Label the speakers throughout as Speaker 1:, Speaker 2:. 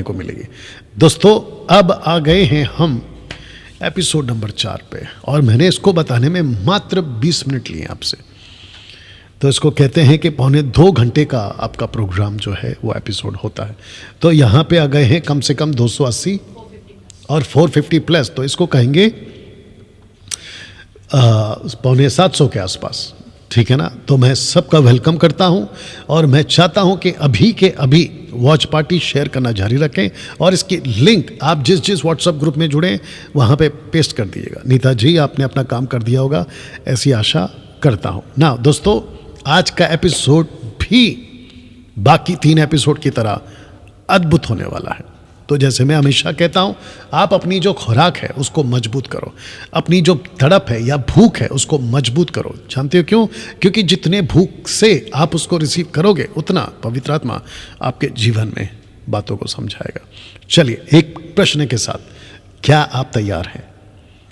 Speaker 1: को मिलेगी। दोस्तों अब आ गए हैं हम एपिसोड नंबर 4 पे, और मैंने इसको बताने में मात्र 20 मिनट लिए आपसे। तो इसको कहते हैं कि 2.25 घंटे का आपका प्रोग्राम जो है वो एपिसोड होता है। तो यहाँ पे आ गए हैं कम से कम 280 और 450 प्लस, तो इसको कहेंगे 650 के आसपास, ठीक है ना। तो मैं सबका वेलकम करता हूं और मैं चाहता हूं कि अभी के अभी वॉच पार्टी शेयर करना जारी रखें, और इसकी लिंक आप जिस जिस व्हाट्सएप ग्रुप में जुड़े वहां पे पेस्ट कर दीजिएगा। नीता जी आपने अपना काम कर दिया होगा, ऐसी आशा करता हूं ना। दोस्तों आज का एपिसोड भी बाकी 3 एपिसोड की तरह अद्भुत होने वाला है। तो जैसे मैं हमेशा कहता हूं, आप अपनी जो खुराक है उसको मजबूत करो, अपनी जो तड़प है या भूख है उसको मजबूत करो। जानते हो क्यों? क्योंकि जितने भूख से आप उसको रिसीव करोगे उतना पवित्र आत्मा आपके जीवन में बातों को समझाएगा। चलिए एक प्रश्न के साथ, क्या आप तैयार हैं?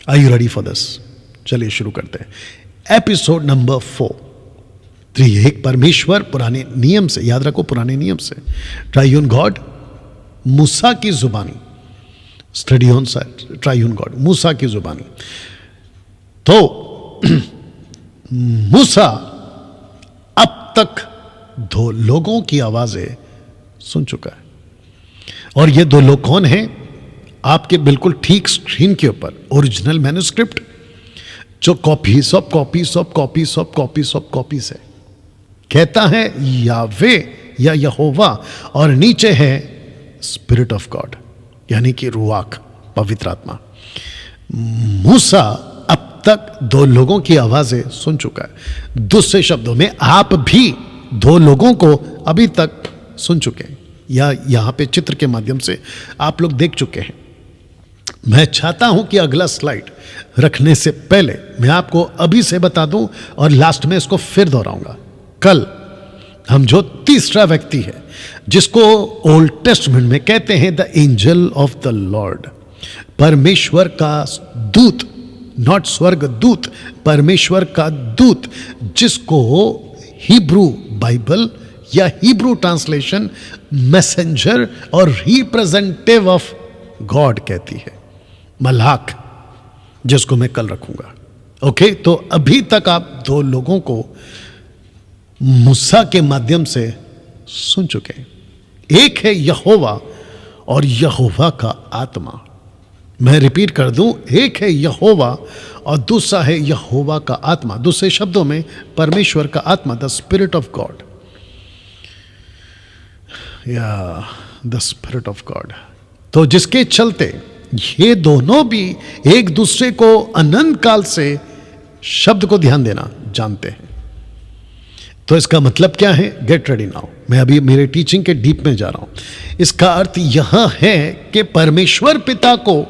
Speaker 1: Are you ready for this? चलिए शुरू करते हैं। एपिसोड नंबर 4, त्रिएक परमेश्वर पुराने नियम से, याद रखो पुराने नियम से, ट्राइयून गॉड, मूसा की जुबानी, स्टडी ऑन ट्राइयून गॉड, मूसा की जुबानी। तो मूसा अब तक 2 लोगों की आवाजें सुन चुका है, और ये 2 लोग कौन हैं? आपके बिल्कुल ठीक स्क्रीन के ऊपर ओरिजिनल मैन्युस्क्रिप्ट, जो copies of copies of copies of copies of copies है, कहता है यावे या यहोवा, और नीचे है स्पिरिट ऑफ गॉड, यानी कि रुआक, पवित्र आत्मा। मूसा अब तक 2 लोगों की आवाजें सुन चुका है। दूसरे शब्दों में आप भी 2 लोगों को अभी तक सुन चुके हैं, या यहां पे चित्र के माध्यम से आप लोग देख चुके हैं। मैं चाहता हूं कि अगला स्लाइड रखने से पहले मैं आपको अभी से बता दूं, और लास्ट में इसको फिर दोहराऊंगा। कल हम जो तीसरा व्यक्ति है, जिसको ओल्ड टेस्टमेंट में कहते हैं the angel of the Lord, परमेश्वर का दूत, नॉट स्वर्ग दूत, परमेश्वर का दूत, जिसको हिब्रू बाइबल या हिब्रू ट्रांसलेशन मैसेंजर और रिप्रेजेंटेटिव ऑफ गॉड कहती है, मलाक, जिसको मैं कल रखूंगा। ओके, तो अभी तक आप 2 लोगों को मूसा के माध्यम से सुन चुके हैं। एक है यहोवा और यहोवा का आत्मा। मैं रिपीट कर दूं, एक है यहोवा और दूसरा है यहोवा का आत्मा। दूसरे शब्दों में परमेश्वर का आत्मा, द स्पिरिट ऑफ गॉड, या द स्पिरिट ऑफ गॉड। तो जिसके चलते ये दोनों भी एक दूसरे को अनंत काल से, शब्द को ध्यान देना, जानते हैं। तो इसका मतलब क्या है? Get ready now. मैं अभी मेरे टीचिंग के डीप में जा रहा हूं। इसका अर्थ यहां है कि परमेश्वर पिता को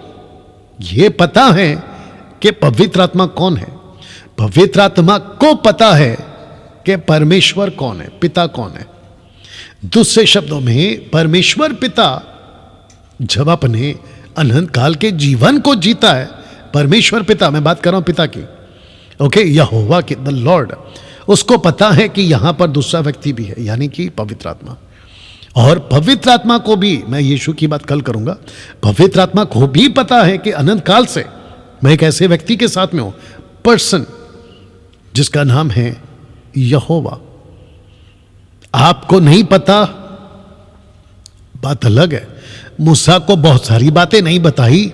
Speaker 1: यह पता है कि पवित्र आत्मा कौन है। पवित्र आत्मा को पता है कि परमेश्वर कौन है, पिता कौन है। दूसरे शब्दों में परमेश्वर पिता जब अपने अनंत काल के जीवन को जीता है, परमेश्वर पिता, मैं बात कर रहा हूं पिता की, ओके, यहोवा की, द लॉर्ड, उसको पता है कि यहां पर दूसरा व्यक्ति भी है, यानी कि पवित्र आत्मा। और पवित्र आत्मा को भी, मैं यीशु की बात कल करूंगा, पवित्र आत्मा को भी पता है कि अनंत काल से मैं एक ऐसे व्यक्ति के साथ में हूं, पर्सन, जिसका नाम है यहोवा। आपको नहीं पता, बात अलग है। मूसा को बहुत सारी बातें नहीं बताई,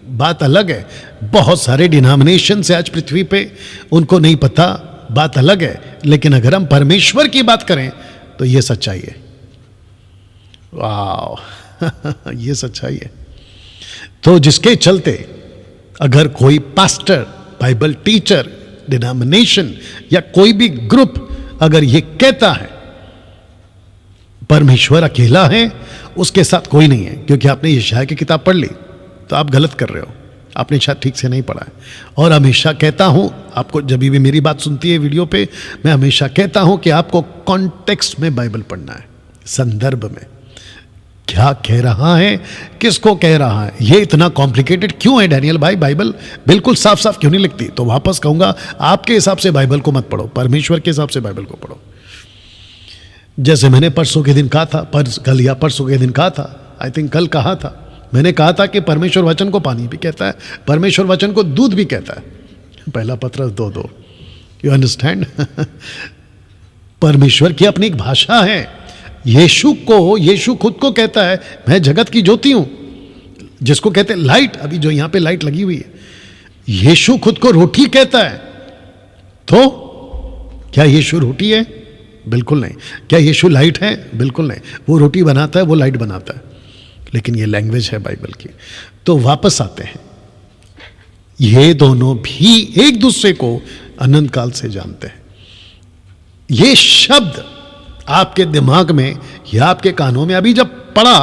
Speaker 1: बात अलग है। बहुत सारे डिनोमिनेशन से आज पृथ्वी पे, उनको नहीं पता, बात अलग है। लेकिन अगर हम परमेश्वर की बात करें तो यह सच्चाई है। वाह ये सच्चाई है। तो जिसके चलते अगर कोई पास्टर, बाइबल टीचर, डिनोमिनेशन या कोई भी ग्रुप अगर ये कहता है परमेश्वर अकेला है, उसके साथ कोई नहीं है, क्योंकि आपने यशायाह की किताब पढ़ ली, तो आप गलत कर रहे हो, आपने शायद ठीक से नहीं पढ़ा है। और हमेशा कहता हूं आपको, जब भी मेरी बात सुनती है वीडियो पे, मैं हमेशा कहता हूं कि आपको कॉन्टेक्स्ट में बाइबल पढ़ना है, संदर्भ में क्या कह रहा है, किसको कह रहा है। ये इतना कॉम्प्लिकेटेड क्यों है डैनियल भाई? बाइबल बिल्कुल साफ साफ क्यों नहीं लिखती? तो वापस कहूंगा, आपके हिसाब से बाइबल को मत पढ़ो, परमेश्वर के हिसाब से बाइबल को पढ़ो। जैसे मैंने परसों के दिन कहा था, कल या परसों के दिन कहा था, आई थिंक कल कहा था, मैंने कहा था कि परमेश्वर वचन को पानी भी कहता है, परमेश्वर वचन को दूध भी कहता है। पहला पत्रस 2:2। You understand? परमेश्वर की अपनी एक भाषा है। यीशु खुद को कहता है मैं जगत की ज्योति हूं, जिसको कहते हैं लाइट। अभी जो यहां पे लाइट लगी हुई है, यीशु खुद को रोटी कहता है। तो क्या यीशु रोटी है? बिल्कुल नहीं। क्या यीशु लाइट है? बिल्कुल नहीं। वो रोटी बनाता है, वो लाइट बनाता है, लेकिन ये लैंग्वेज है बाइबल की। तो वापस आते हैं, ये दोनों भी एक दूसरे को अनंत काल से जानते हैं। ये शब्द आपके दिमाग में या आपके कानों में अभी जब पड़ा,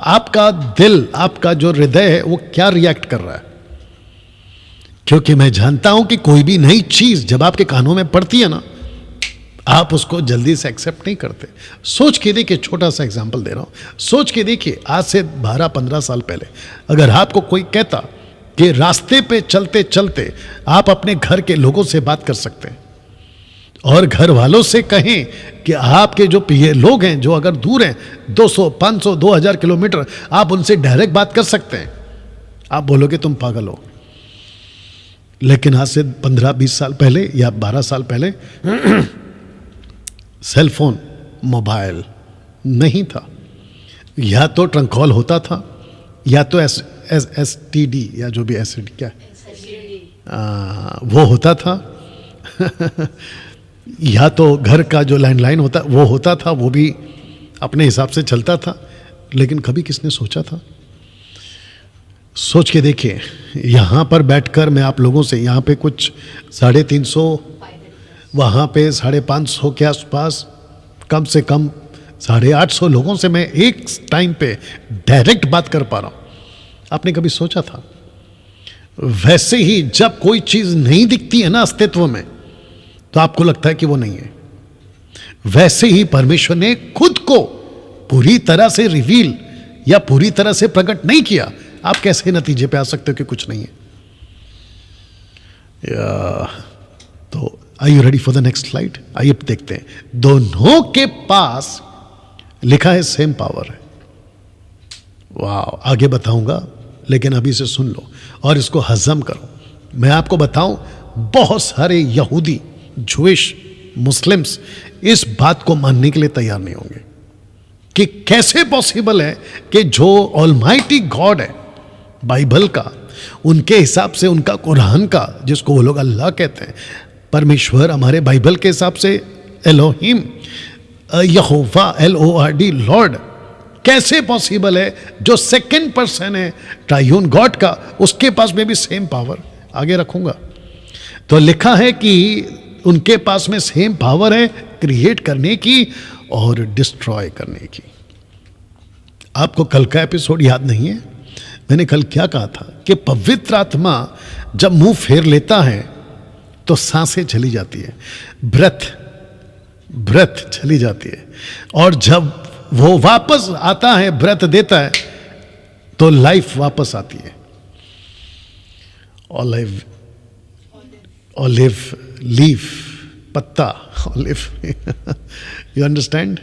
Speaker 1: आपका दिल, आपका जो हृदय है वो क्या रिएक्ट कर रहा है? क्योंकि मैं जानता हूं कि कोई भी नई चीज जब आपके कानों में पड़ती है ना, आप उसको जल्दी से एक्सेप्ट नहीं करते। सोच के देखिए, छोटा सा एग्जांपल दे रहा हूं, सोच के देखिए, आज से 12-15 साल पहले अगर आपको कोई कहता कि रास्ते पे चलते चलते आप अपने घर के लोगों से बात कर सकते हैं, और घर वालों से कहें कि आपके जो लोग हैं जो अगर दूर हैं 200, 500, 2000 किलोमीटर, आप उनसे डायरेक्ट बात कर सकते हैं, आप बोलोगे तुम पागल हो। लेकिन आज से 15-20 साल पहले या 12 साल पहले सेल फोन, मोबाइल नहीं था। या तो ट्रंक कॉल होता था, या तो STD या जो भी STD क्या वो होता था या तो घर का जो लैंडलाइन होता वो होता था, वो भी अपने हिसाब से चलता था। लेकिन कभी किसने सोचा था? सोच के देखिए, यहाँ पर बैठकर मैं आप लोगों से, यहाँ पे कुछ 350, वहाँ पे 550 के आसपास, कम से कम 850 लोगों से मैं एक टाइम पे डायरेक्ट बात कर पा रहा हूँ। आपने कभी सोचा था? वैसे ही जब कोई चीज नहीं दिखती है ना अस्तित्व में, तो आपको लगता है कि वो नहीं है। वैसे ही परमेश्वर ने खुद को पूरी तरह से रिवील या पूरी तरह से प्रकट नहीं किया, आप कैसे नतीजे पे आ सकते हो कि कुछ नहीं है? तो are you ready for the next slide? आइए देखते हैं। दोनों के पास लिखा है सेम पावर है। वाह, आगे बताऊंगा, लेकिन अभी से सुन लो और इसको हजम करो। मैं आपको बताऊं, बहुत सारे यहूदी, जूइश, मुस्लिम्स इस बात को मानने के लिए तैयार नहीं होंगे कि कैसे पॉसिबल है कि जो ऑलमाइटी गॉड है बाइबल का, उनके हिसाब से, उनका कुरान का, जिसको वो लोग अल्लाह कहते हैं, परमेश्वर हमारे बाइबल के हिसाब से एलोहिम, यहोवा, LORD, लॉर्ड, कैसे पॉसिबल है जो सेकंड पर्सन है ट्रायून गॉड का, उसके पास में भी सेम पावर? आगे रखूंगा। तो लिखा है कि उनके पास में सेम पावर है क्रिएट करने की और डिस्ट्रॉय करने की। आपको कल का एपिसोड याद नहीं है? मैंने कल क्या कहा था कि पवित्र आत्मा जब मुंह फेर लेता है तो सांसें चली जाती है, ब्रेथ चली जाती है, और जब वो वापस आता है, ब्रेथ देता है, तो लाइफ वापस आती है। ऑलिव लीफ, पत्ता, ऑलिव यू अंडरस्टैंड?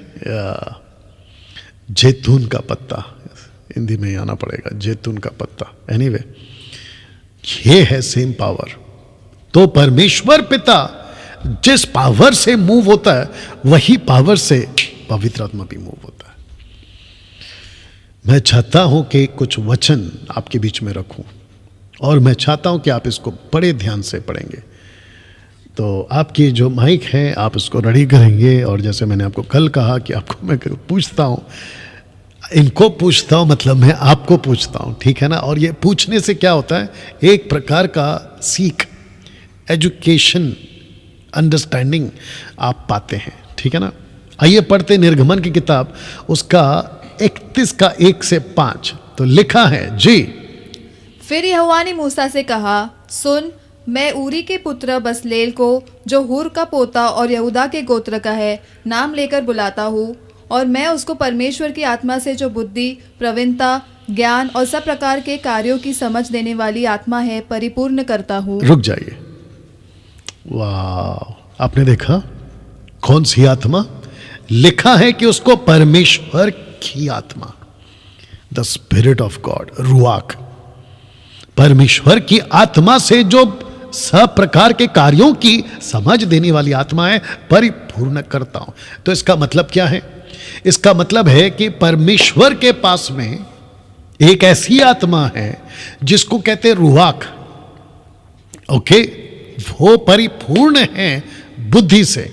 Speaker 1: जैतून का पत्ता, हिंदी में आना पड़ेगा, जैतून का पत्ता। एनीवे, ये है सेम पावर। तो परमेश्वर पिता जिस पावर से मूव होता है, वही पावर से पवित्र आत्मा भी मूव होता है। मैं चाहता हूं कि कुछ वचन आपके बीच में रखूं, और मैं चाहता हूं कि आप इसको बड़े ध्यान से पढ़ेंगे। तो आपकी जो माइक है, आप इसको रेडी करेंगे, और जैसे मैंने आपको कल कहा कि आपको मैं पूछता हूं, इनको पूछता हूं, मतलब मैं आपको पूछता हूं, ठीक है ना? और ये पूछने से क्या होता है, एक प्रकार का सीख, एजुकेशन, अंडरस्टैंडिंग आप पाते हैं, ठीक है ना? आइए पढ़ते निर्गमन की किताब, उसका 31 का 1 से 5। तो लिखा है जी,
Speaker 2: फिर यहोवा ने मूसा से कहा, सुन, मैं ऊरी के पुत्र बसलेल को, जो हूर का पोता और यहूदा के गोत्र का है, नाम लेकर बुलाता हूँ, और मैं उसको परमेश्वर की आत्मा से, जो बुद्धि, प्रवीणता, ज्ञान और सब प्रकार के कार्यों की समझ देने वाली आत्मा है, परिपूर्ण करता हूँ।
Speaker 1: रुक जाइए। वाह, आपने देखा कौन सी आत्मा? लिखा है कि उसको परमेश्वर की आत्मा, द स्पिरिट ऑफ गॉड, रुआक, परमेश्वर की आत्मा से जो सब प्रकार के कार्यों की समझ देने वाली आत्मा है, परिपूर्ण करता हूं। तो इसका मतलब क्या है? इसका मतलब है कि परमेश्वर के पास में एक ऐसी आत्मा है जिसको कहते हैं रुआक। ओके, वो परिपूर्ण है बुद्धि से।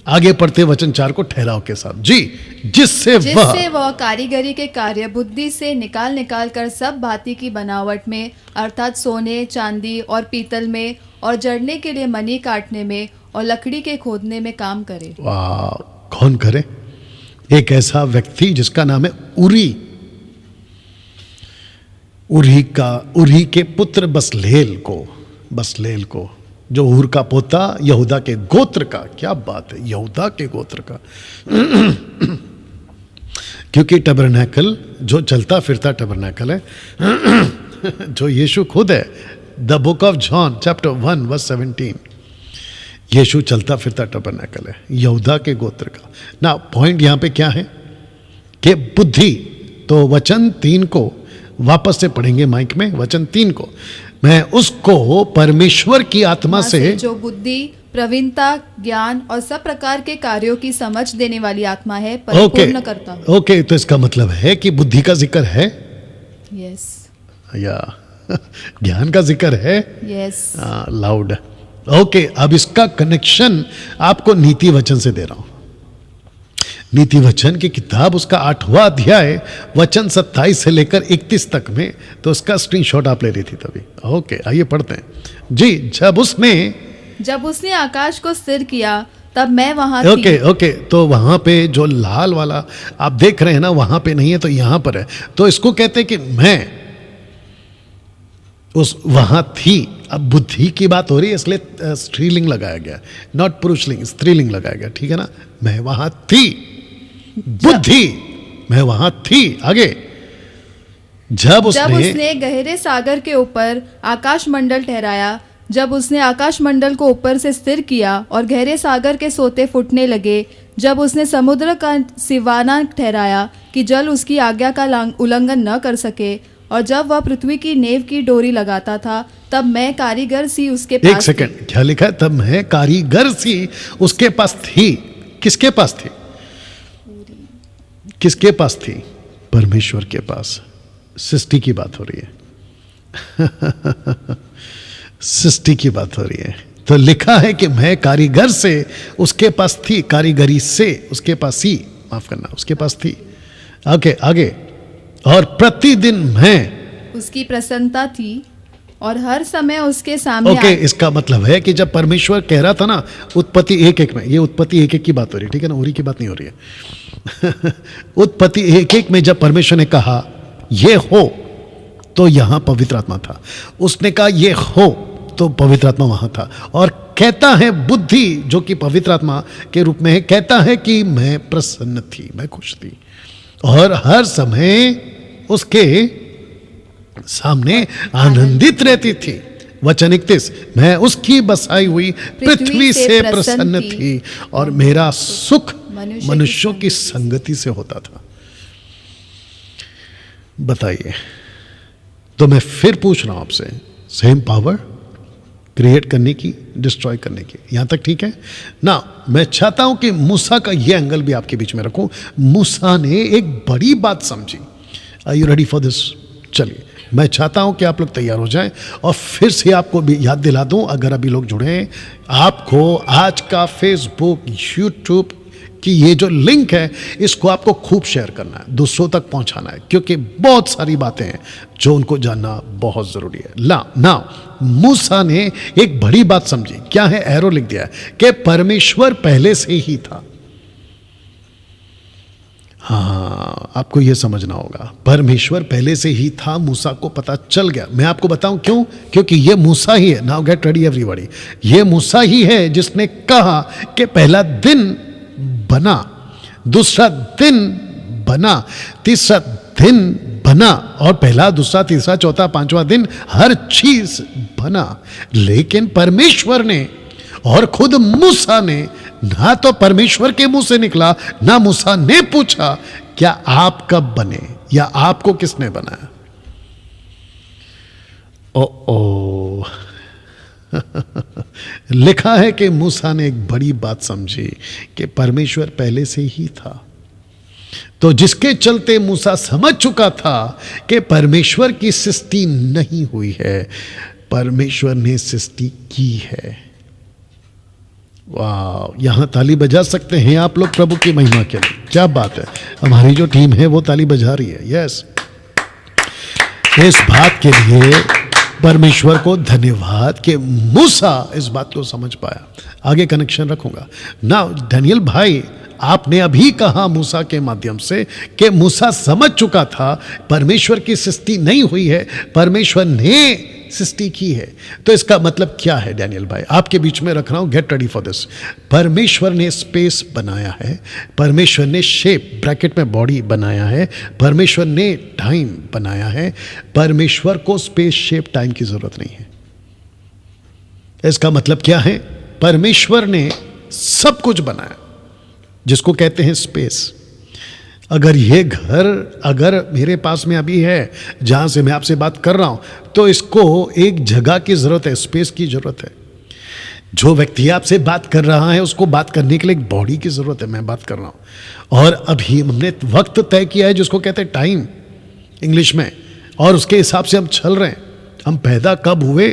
Speaker 1: आगे पढ़ते वचन 4 को ठहराव के साथ। जी, जिससे
Speaker 2: वह कारीगरी के कार्य बुद्धि से निकाल निकाल कर सब भांति की बनावट में, अर्थात सोने, चांदी और पीतल में, और जड़ने के लिए मणि काटने में और लकड़ी के खोदने में काम करे।
Speaker 1: वाह, कौन करे? एक ऐसा व्यक्ति जिसका नाम है उरी। उरी के पुत्र बसलेल को जो हूर का पोता, यहूदा के गोत्र का। क्या बात है, यहूदा के गोत्र का। क्योंकि टबरनैकल जो चलता फिरता टबरनैकल है, जो यीशु खुद है। The book of John chapter 1 verse 17, Yeshu चलता फिरता टबरनैकल है, यहूदा के गोत्र का। ना पॉइंट यहां पे क्या है कि बुद्धि। तो वचन 3 को वापस से पढ़ेंगे माइक में। वचन 3 को, मैं उसको परमेश्वर की आत्मा से
Speaker 2: जो बुद्धि, प्रवीणता, ज्ञान और सब प्रकार के कार्यों की समझ देने वाली आत्मा है, परिपूर्ण करता हूं।
Speaker 1: ओके, तो इसका मतलब है कि बुद्धि का जिक्र है,
Speaker 2: यस,
Speaker 1: या ज्ञान का जिक्र है,
Speaker 2: यस,
Speaker 1: लाउड। ओके, अब इसका कनेक्शन आपको नीति वचन से दे रहा हूं। नीति वचन की किताब, उसका 8वां अध्याय वचन 27 से लेकर 31 तक में। तो उसका स्क्रीनशॉट आप ले रही थी तभी। ओके, आइए पढ़ते हैं। जी, जब उसने आकाश को स्थिर किया तब मैं वहां थी। ओके, तो वहां पे जो लाल वाला आप देख रहे हैं ना, वहां पे नहीं है, तो यहां पर है। तो इसको कहते हैं कि मैं वहां थी। अब बुद्धि की बात हो रही है, इसलिए स्त्रीलिंग लगाया गया, नॉट पुरुषलिंग, स्त्रीलिंग लगाया गया। ठीक है ना? मैं वहां थी, बुद्धि, मैं वहां थी। आगे, जब उसने
Speaker 2: गहरे सागर के ऊपर आकाश मंडल ठहराया, जब उसने आकाश मंडल को ऊपर से स्थिर किया और गहरे सागर के सोते फूटने लगे, जब उसने समुद्र का सिवाना ठहराया कि जल उसकी आज्ञा का उल्लंघन न कर सके, और जब वह पृथ्वी की नेव की डोरी लगाता था, तब मैं कारीगर सी उसके पास।
Speaker 1: एक सेकंड, क्या लिखा है? तब मैं कारीगर सी उसके पास थी। किसके पास थी? किसके पास थी? परमेश्वर के पास। सृष्टि की बात हो रही है। सृष्टि की बात हो रही है। तो लिखा है कि मैं कारीगर से उसके पास थी, कारीगरी से उसके पास ही, माफ करना, उसके पास थी। ओके, आगे, और प्रतिदिन मैं
Speaker 2: उसकी प्रसन्नता थी और हर समय उसके सामने।
Speaker 1: ओके, इसका मतलब है कि जब परमेश्वर कह रहा था ना, उत्पत्ति 1:1 में, ये उत्पत्ति 1:1 की बात हो रही है, ठीक है ना? उरी की बात नहीं हो रही है। उत्पत्ति 1:1 में जब परमेश्वर ने कहा ये हो, तो यहां पवित्र आत्मा था। उसने कहा ये हो, तो पवित्र आत्मा वहां था। और कहता है बुद्धि, जो कि पवित्र आत्मा के रूप में है, कहता है कि मैं प्रसन्न थी, मैं खुश थी, और हर समय उसके सामने आनंदित रहती थी। वचन 31, मैं उसकी बसाई हुई पृथ्वी से प्रसन्न थी, और मेरा सुख मनुष्यों की संगति से होता था। बताइए, तो मैं फिर पूछ रहा हूं आपसे, सेम पावर क्रिएट करने की, डिस्ट्रॉय करने की, यहां तक ठीक है ना? मैं चाहता हूं कि मूसा का यह एंगल भी आपके बीच में रखूं। मूसा ने एक बड़ी बात समझी। Are you ready for this? चलिए, मैं चाहता हूं कि आप लोग तैयार हो जाएं, और फिर से आपको भी याद दिला दूं, अगर अभी लोग जुड़े हैं, आपको आज का फेसबुक, यूट्यूब की ये जो लिंक है, इसको आपको खूब शेयर करना है, दूसरों तक पहुंचाना है, क्योंकि बहुत सारी बातें हैं जो उनको जानना बहुत जरूरी है। ना मूसा ने एक बड़ी बात समझी। क्या है? एरो लिख दिया है कि परमेश्वर पहले से ही था। हाँ, आपको यह समझना होगा, परमेश्वर पहले से ही था, मूसा को पता चल गया। मैं आपको बताऊं क्यों? क्योंकि यह मूसा ही है। नाउ गेट रेडी एवरीबॉडी, यह मूसा ही है जिसने कहा कि पहला दिन बना, दूसरा दिन बना, तीसरा दिन बना, और पहला, दूसरा, तीसरा, चौथा, पांचवा दिन हर चीज बना। लेकिन परमेश्वर ने और खुद मूसा ने, ना तो परमेश्वर के मुंह से निकला, ना मूसा ने पूछा क्या आप कब बने, या आपको किसने बनाया? ओ लिखा है कि मूसा ने एक बड़ी बात समझी कि परमेश्वर पहले से ही था, तो जिसके चलते मूसा समझ चुका था कि परमेश्वर की सृष्टि नहीं हुई है, परमेश्वर ने सृष्टि की है। वाह, यहां ताली बजा सकते हैं आप लोग प्रभु की महिमा के लिए। क्या बात है, हमारी जो टीम है वो ताली बजा रही है। यस, इस बात के लिए परमेश्वर को धन्यवाद कि मूसा इस बात को समझ पाया। आगे कनेक्शन रखूंगा ना। डैनियल भाई, आपने अभी कहा मूसा के माध्यम से कि मूसा समझ चुका था परमेश्वर की सृष्टि नहीं हुई है, परमेश्वर ने सृष्टि की है। तो इसका मतलब क्या है डैनियल भाई? आपके बीच में रख रहा हूं, गेट रेडी फॉर दिस। परमेश्वर ने स्पेस बनाया है, परमेश्वर ने शेप ब्रैकेट में बॉडी बनाया है, परमेश्वर ने टाइम बनाया है। परमेश्वर को स्पेस शेप टाइम की जरूरत नहीं है। इसका मतलब क्या है? परमेश्वर ने सब कुछ बनाया जिसको कहते हैं स्पेस। अगर ये घर अगर मेरे पास में अभी है जहां से मैं आपसे बात कर रहा हूं, तो इसको एक जगह की जरूरत है, स्पेस की जरूरत है। जो व्यक्ति आपसे बात कर रहा है उसको बात करने के लिए एक बॉडी की जरूरत है। मैं बात कर रहा हूं, और अभी हमने वक्त तय किया है जिसको कहते हैं टाइम इंग्लिश में, और उसके हिसाब से हम चल रहे हैं। हम पैदा कब हुए,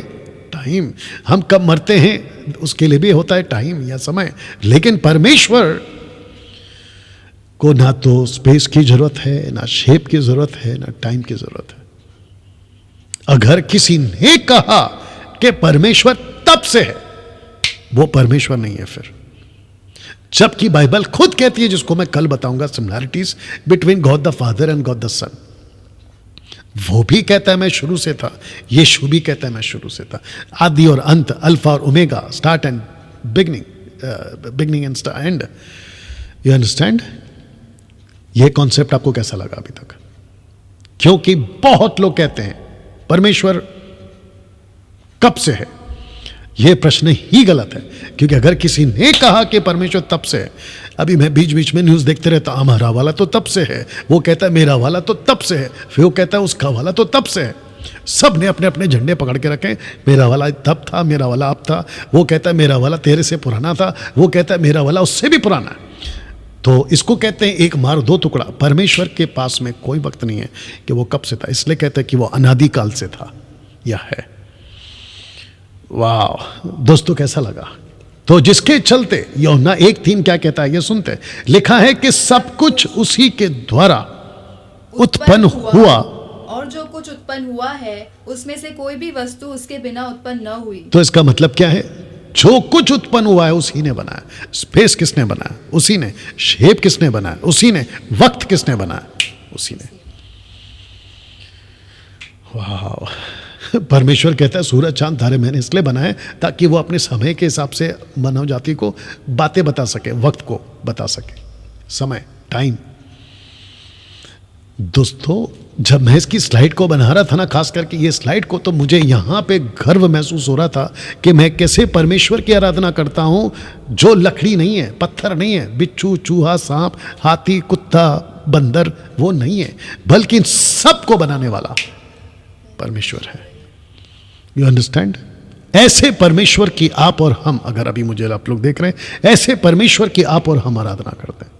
Speaker 1: टाइम। हम कब मरते हैं, उसके लिए भी होता है टाइम या समय। लेकिन परमेश्वर को ना तो स्पेस की जरूरत है, ना शेप की जरूरत है, ना टाइम की जरूरत है। अगर किसी ने कहा कि परमेश्वर तब से है, वो परमेश्वर नहीं है फिर। जबकि बाइबल खुद कहती है, जिसको मैं कल बताऊंगा, similarities between God the Father and God the Son. वो भी कहता है मैं शुरू से था, यीशु भी कहता है मैं शुरू से था। आदि और अंत, अल्फा और omega, start and beginning and and. You understand? ये कॉन्सेप्ट आपको कैसा लगा अभी तक? क्योंकि बहुत लोग कहते हैं परमेश्वर कब से है। यह प्रश्न ही गलत है, क्योंकि अगर किसी ने कहा कि परमेश्वर तब से है, अभी मैं बीच बीच में न्यूज देखते रहता, हमारा वाला तो तब से है, वो कहता है मेरा वाला तो तब से है, फिर वो कहता है उसका वाला तो तब से है। सब ने अपने अपने झंडे पकड़ के रखे, मेरा वाला तब था, मेरा वाला अब था। वो कहता है मेरा वाला तेरे से पुराना था, वो कहता है मेरा वाला उससे भी पुराना है। तो इसको कहते हैं एक मार दो टुकड़ा। परमेश्वर के पास में कोई वक्त नहीं है कि वो कब से था, इसलिए कहते हैं कि वो अनादि काल से था या है। वाह दोस्तों, कैसा लगा? तो जिसके चलते यूहन्ना 1:3 क्या कहता है, ये सुनते हैं। लिखा है कि सब कुछ उसी के द्वारा उत्पन्न हुआ,
Speaker 2: और जो कुछ उत्पन्न हुआ है उसमें से कोई भी वस्तु उसके बिना उत्पन्न न हुई।
Speaker 1: तो इसका मतलब क्या है? जो कुछ उत्पन्न हुआ है उसी ने बनाया। स्पेस किसने बनाया? उसी ने। शेप किसने बनाया? उसी ने। वक्त किसने बनाया? उसी ने। वाह, परमेश्वर कहता है सूरज चांद तारे मैंने इसलिए बनाए ताकि वो अपने समय के हिसाब से मानव जाति को बातें बता सके, वक्त को बता सके, समय, टाइम। दोस्तों, जब मैं इसकी स्लाइड को बना रहा था ना, खास करके ये स्लाइड को, तो मुझे यहाँ पे गर्व महसूस हो रहा था कि मैं कैसे परमेश्वर की आराधना करता हूँ, जो लकड़ी नहीं है, पत्थर नहीं है, बिच्छू, चूहा, सांप, हाथी, कुत्ता, बंदर, वो नहीं है, बल्कि इन सबको बनाने वाला परमेश्वर है। You understand? ऐसे परमेश्वर की आप और हम, अगर अभी मुझे आप लोग देख रहे हैं, ऐसे परमेश्वर की आप और हम आराधना करते हैं।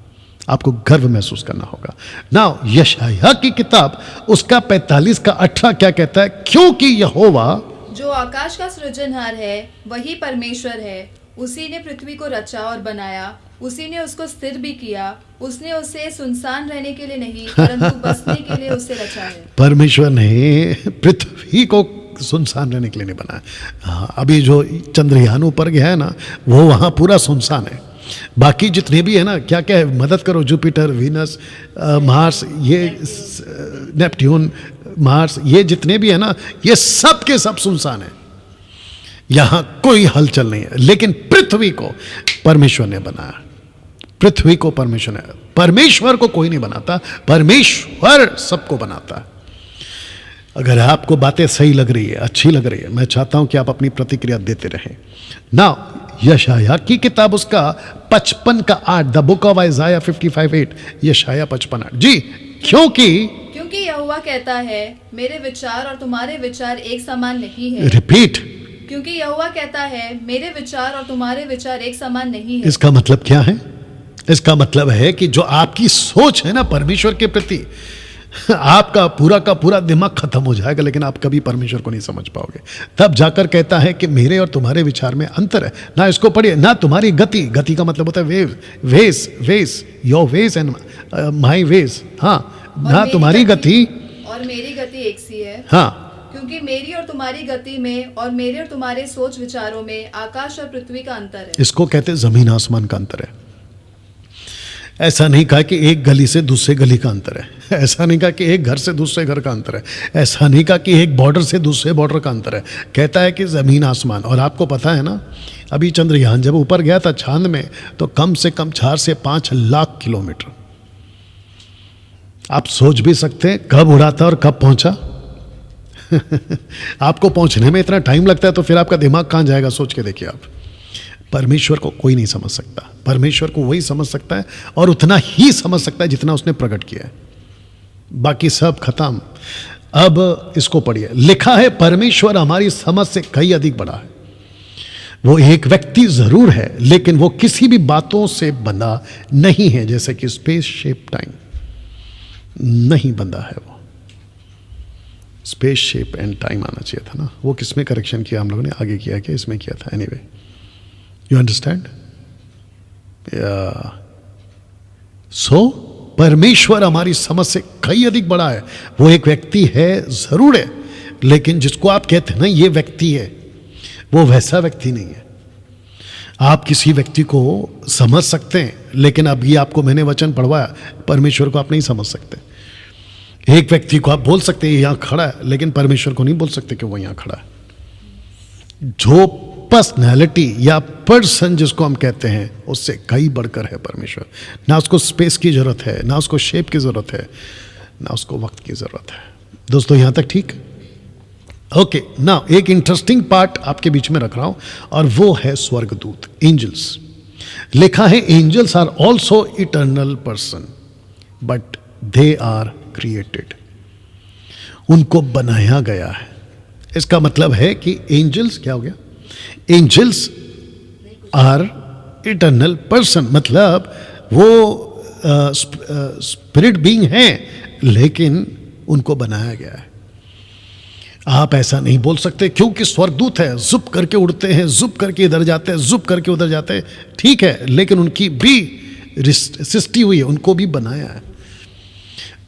Speaker 1: आपको गर्व महसूस करना होगा। नाउ यशायाह की किताब उसका 45 का 18 क्या कहता है? क्योंकि यहोवा
Speaker 2: जो आकाश का सृजनहार है वही परमेश्वर है, उसी ने पृथ्वी को रचा और बनाया, उसी ने उसको स्थिर भी किया, उसने उसे सुनसान रहने के लिए नहीं परंतु बसने के लिए उसे रचा है।
Speaker 1: परमेश्वर ने पृथ्वी को सुनसान रहने के लिए नहीं बनाया। हाँ, अभी जो चंद्रयान ऊपर गया है ना, वो वहाँ पूरा सुनसान है। बाकी जितने भी है ना, क्या क्या है, मदद करो, जुपिटर, वीनस, मार्स, ये नेपट्यून, मार्स, ये जितने भी है ना, ये सब के सब सुनसान है। यहाँ कोई हलचल नहीं है। लेकिन पृथ्वी को परमेश्वर ने बनाया। पृथ्वी को परमेश्वर ने, परमेश्वर को कोई नहीं बनाता, परमेश्वर सबको बनाता है। अगर आपको बातें सही लग रही है, अच्छी लग रही है, मैं चाहता हूं कि आप अपनी प्रतिक्रिया देते रहें। ना यशायाह की किताब उसका 55 का 8, द बुक ऑफ आइज़ाया 55:8, यशायाह 55:8 जी। क्योंकि
Speaker 2: क्योंकि यहोवा कहता है मेरे विचार और तुम्हारे विचार एक समान नहीं है।
Speaker 1: रिपीट।
Speaker 2: क्योंकि यहोवा कहता है मेरे विचार और तुम्हारे विचार एक समान नहीं है।
Speaker 1: इसका मतलब क्या है? इसका मतलब है कि जो आपकी सोच है ना परमेश्वर के प्रति, आपका पूरा का पूरा दिमाग खत्म हो जाएगा, लेकिन आप कभी परमेश्वर को नहीं समझ पाओगे। तब जाकर कहता है कि मेरे और तुम्हारे विचार में अंतर है। ना इसको पढ़िए, ना तुम्हारी गति, गति का मतलब होता है वेव, वेस, योर वेस एंड माई वेस। हाँ, ना तुम्हारी गति
Speaker 2: और मेरी गति एक सी है।
Speaker 1: हाँ,
Speaker 2: क्योंकि मेरी और तुम्हारी गति में और मेरे और तुम्हारे सोच विचारों में आकाश और पृथ्वी का अंतर है।
Speaker 1: इसको कहते हैं जमीन आसमान का अंतर है। ऐसा नहीं कहा कि एक गली से दूसरे गली का अंतर है, ऐसा नहीं कहा कि एक घर से दूसरे घर का अंतर है, ऐसा नहीं कहा कि एक बॉर्डर से दूसरे बॉर्डर का अंतर है। कहता है कि ज़मीन आसमान। और आपको पता है ना, अभी चंद्रयान जब ऊपर गया था चांद में, तो कम से कम 4 से 5 लाख किलोमीटर। आप सोच भी सकते हैं कब उड़ा था और कब पहुंचा। आपको पहुंचने में इतना टाइम लगता है तो फिर आपका दिमाग कहां जाएगा? सोच के देखिए आप। परमेश्वर को कोई नहीं समझ सकता। परमेश्वर को वही समझ सकता है और उतना ही समझ सकता है जितना उसने प्रकट किया है। बाकी सब खत्म। अब इसको पढ़िए। लिखा है परमेश्वर हमारी समझ से कई अधिक बड़ा है। वो एक व्यक्ति जरूर है, लेकिन वो किसी भी बातों से बंधा नहीं है, जैसे कि स्पेस शेप टाइम नहीं बंधा है। वो स्पेस शेप एंड टाइम आना चाहिए था ना। वो किसमें करेक्शन किया हम लोगों ने? आगे किया क्या? इसमें किया था। Anyway, you understand? सो परमेश्वर हमारी समझ से कई अधिक बड़ा है। वो एक व्यक्ति है जरूर है, लेकिन जिसको आप कहते हैं ना ये व्यक्ति है, वो वैसा व्यक्ति नहीं है। आप किसी व्यक्ति को समझ सकते हैं, लेकिन अभी आपको मैंने वचन पढ़वाया, परमेश्वर को आप नहीं समझ सकते। एक व्यक्ति को आप बोल सकते हैं यहां खड़ा है, लेकिन परमेश्वर को नहीं बोल सकते कि वो यहां खड़ा है। जो पर्सनैलिटी या पर्सन जिसको हम कहते हैं, उससे कई बढ़कर है परमेश्वर। ना उसको स्पेस की जरूरत है, ना उसको शेप की जरूरत है, ना उसको वक्त की जरूरत है। दोस्तों यहां तक ठीक? ओके, ना एक इंटरेस्टिंग पार्ट आपके बीच में रख रहा हूं, और वो है स्वर्गदूत, एंजल्स। लिखा है angels are also eternal person but they are created. उनको बनाया गया है। इसका मतलब है कि एंजल्स क्या हो गया? एंजल्स आर इटर्नल पर्सन, मतलब वो स्पिरिट बीइंग हैं, लेकिन उनको बनाया गया है। आप ऐसा नहीं बोल सकते क्योंकि स्वर्गदूत है, जुप करके उड़ते हैं, जुप करके इधर जाते हैं, जुप करके उधर जाते हैं। ठीक है, लेकिन उनकी भी सृष्टि हुई है, उनको भी बनाया है।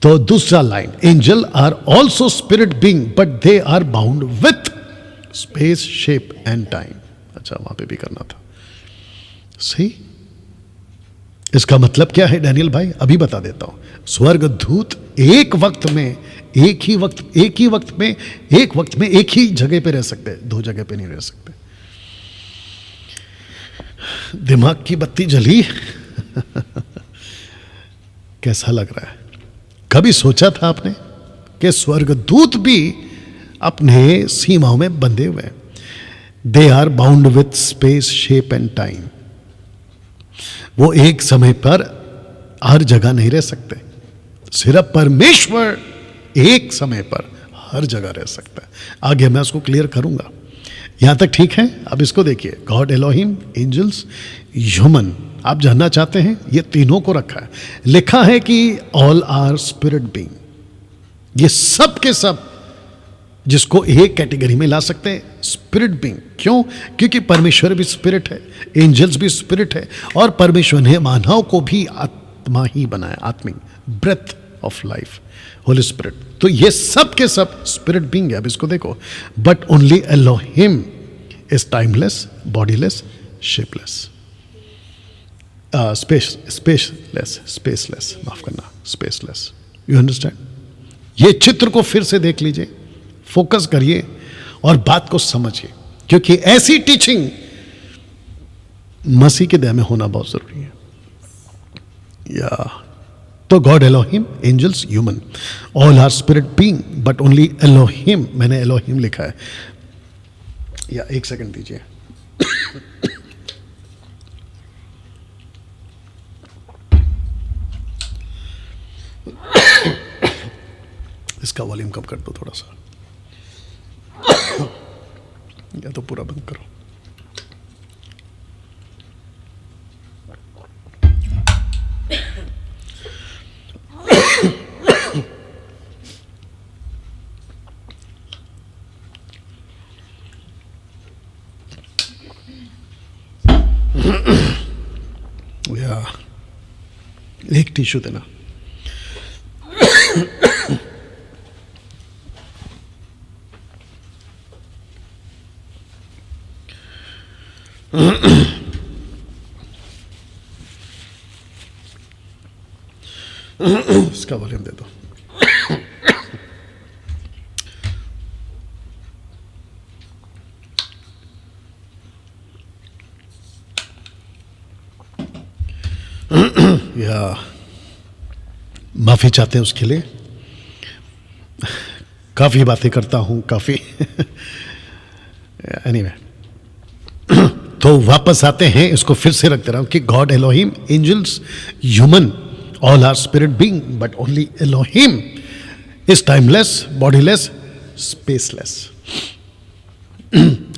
Speaker 1: तो दूसरा line, angel are also spirit being but they are bound with space shape and time. अच्छा, वहां पे भी करना था। सही। इसका मतलब क्या है डैनियल भाई? अभी बता देता हूं। स्वर्गदूत एक वक्त में एक ही जगह पे रह सकते हैं, 2 जगह पे नहीं रह सकते। दिमाग की बत्ती जली? कैसा लग रहा है? कभी सोचा था आपने कि स्वर्गदूत भी अपने सीमाओं में बंधे हुए हैं? They are bound with space shape and time. वो एक समय पर हर जगह नहीं रह सकते। सिर्फ परमेश्वर एक समय पर हर जगह रह सकता है। आगे मैं उसको क्लियर करूंगा। यहां तक ठीक है? अब इसको देखिए, गॉड, एलोहिम, एंजल्स, ह्यूमन। आप जानना चाहते हैं, ये तीनों को रखा है। लिखा है कि ऑल आर स्पिरिट बीइंग। ये सब के सब जिसको एक कैटेगरी में ला सकते हैं, स्पिरिट बीइंग। क्यों? क्योंकि परमेश्वर भी स्पिरिट है, एंजल्स भी स्पिरिट है, और परमेश्वर ने मानव को भी आत्मा ही बनाया, आत्मिक, breath of life, holy spirit. तो ये सब के सब स्पिरिट बीइंग है। अब इसको देखो, but only Elohim is timeless, bodiless, shapeless, spaceless, माफ करना, स्पेसलेस। You understand? ये चित्र को फिर से देख लीजिए, फोकस करिए और बात को समझिए, क्योंकि ऐसी टीचिंग मसीह के देह में होना बहुत जरूरी है। या तो God, Elohim, angels, human, all are spirit being but only Elohim, मैंने एलोहिम लिखा है। या एक सेकंड दीजिए। इसका वॉल्यूम कम कर दो थोड़ा सा, या तो पूरा बंद करो। या एक टिश्यू देना। इसका वॉल्यूम दे दो। या माफी चाहते हैं उसके लिए, काफी बातें करता हूं, काफी एनीवे तो वापस आते हैं, इसको फिर से रख दे रहा हूं कि God, Elohim, angels, human, all are spirit being, but only Elohim is timeless, bodyless, spaceless.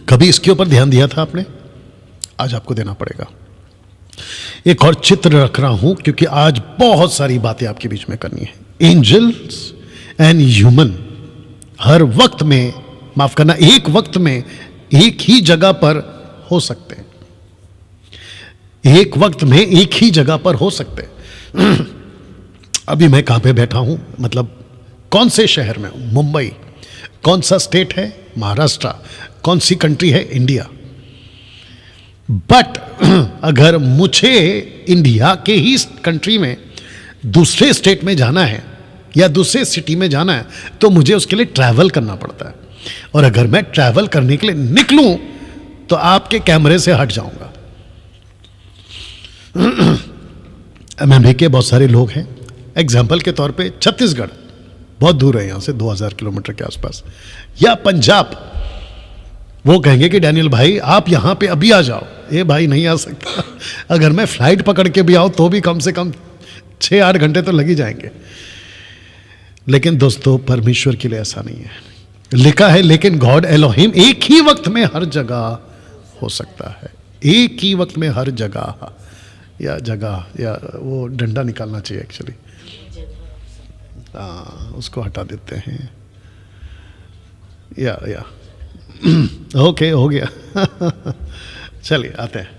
Speaker 1: कभी इसके ऊपर ध्यान दिया था आपने? आज आपको देना पड़ेगा। एक और चित्र रख रहा हूं क्योंकि आज बहुत सारी बातें आपके बीच में करनी है। एंजल्स एंड ह्यूमन हर वक्त में, माफ करना, एक वक्त में एक ही जगह पर हो सकते हैं, एक वक्त में एक ही जगह पर हो सकते हैं। अभी मैं कहां पे बैठा हूं, मतलब कौन से शहर में हूं? मुंबई। कौन सा स्टेट है? महाराष्ट्र। कौन सी कंट्री है? इंडिया। बट अगर मुझे इंडिया के ही कंट्री में दूसरे स्टेट में जाना है या दूसरे सिटी में जाना है तो मुझे उसके लिए ट्रैवल करना पड़ता है। और अगर मैं ट्रैवल करने के लिए निकलूं तो आपके कैमरे से हट जाऊंगा। एमएमबी के बहुत सारे लोग हैं, एग्जाम्पल के तौर पे छत्तीसगढ़ बहुत दूर है यहां से, 2000 किलोमीटर के आसपास, या पंजाब। वो कहेंगे कि डैनियल भाई आप यहां पे अभी आ जाओ। ये भाई नहीं आ सकता, अगर मैं फ्लाइट पकड़ के भी आऊं तो भी कम से कम 6-8 घंटे तो लग ही जाएंगे। लेकिन दोस्तों, परमेश्वर के लिए ऐसा नहीं है। लिखा है, लेकिन गॉड एलोहिम एक ही वक्त में हर जगह हो सकता है। एक ही वक्त में हर जगह, या जगह, या वो डंडा निकालना चाहिए एक्चुअली, उसको हटा देते हैं। या ओके, हो गया। चलिए आते हैं।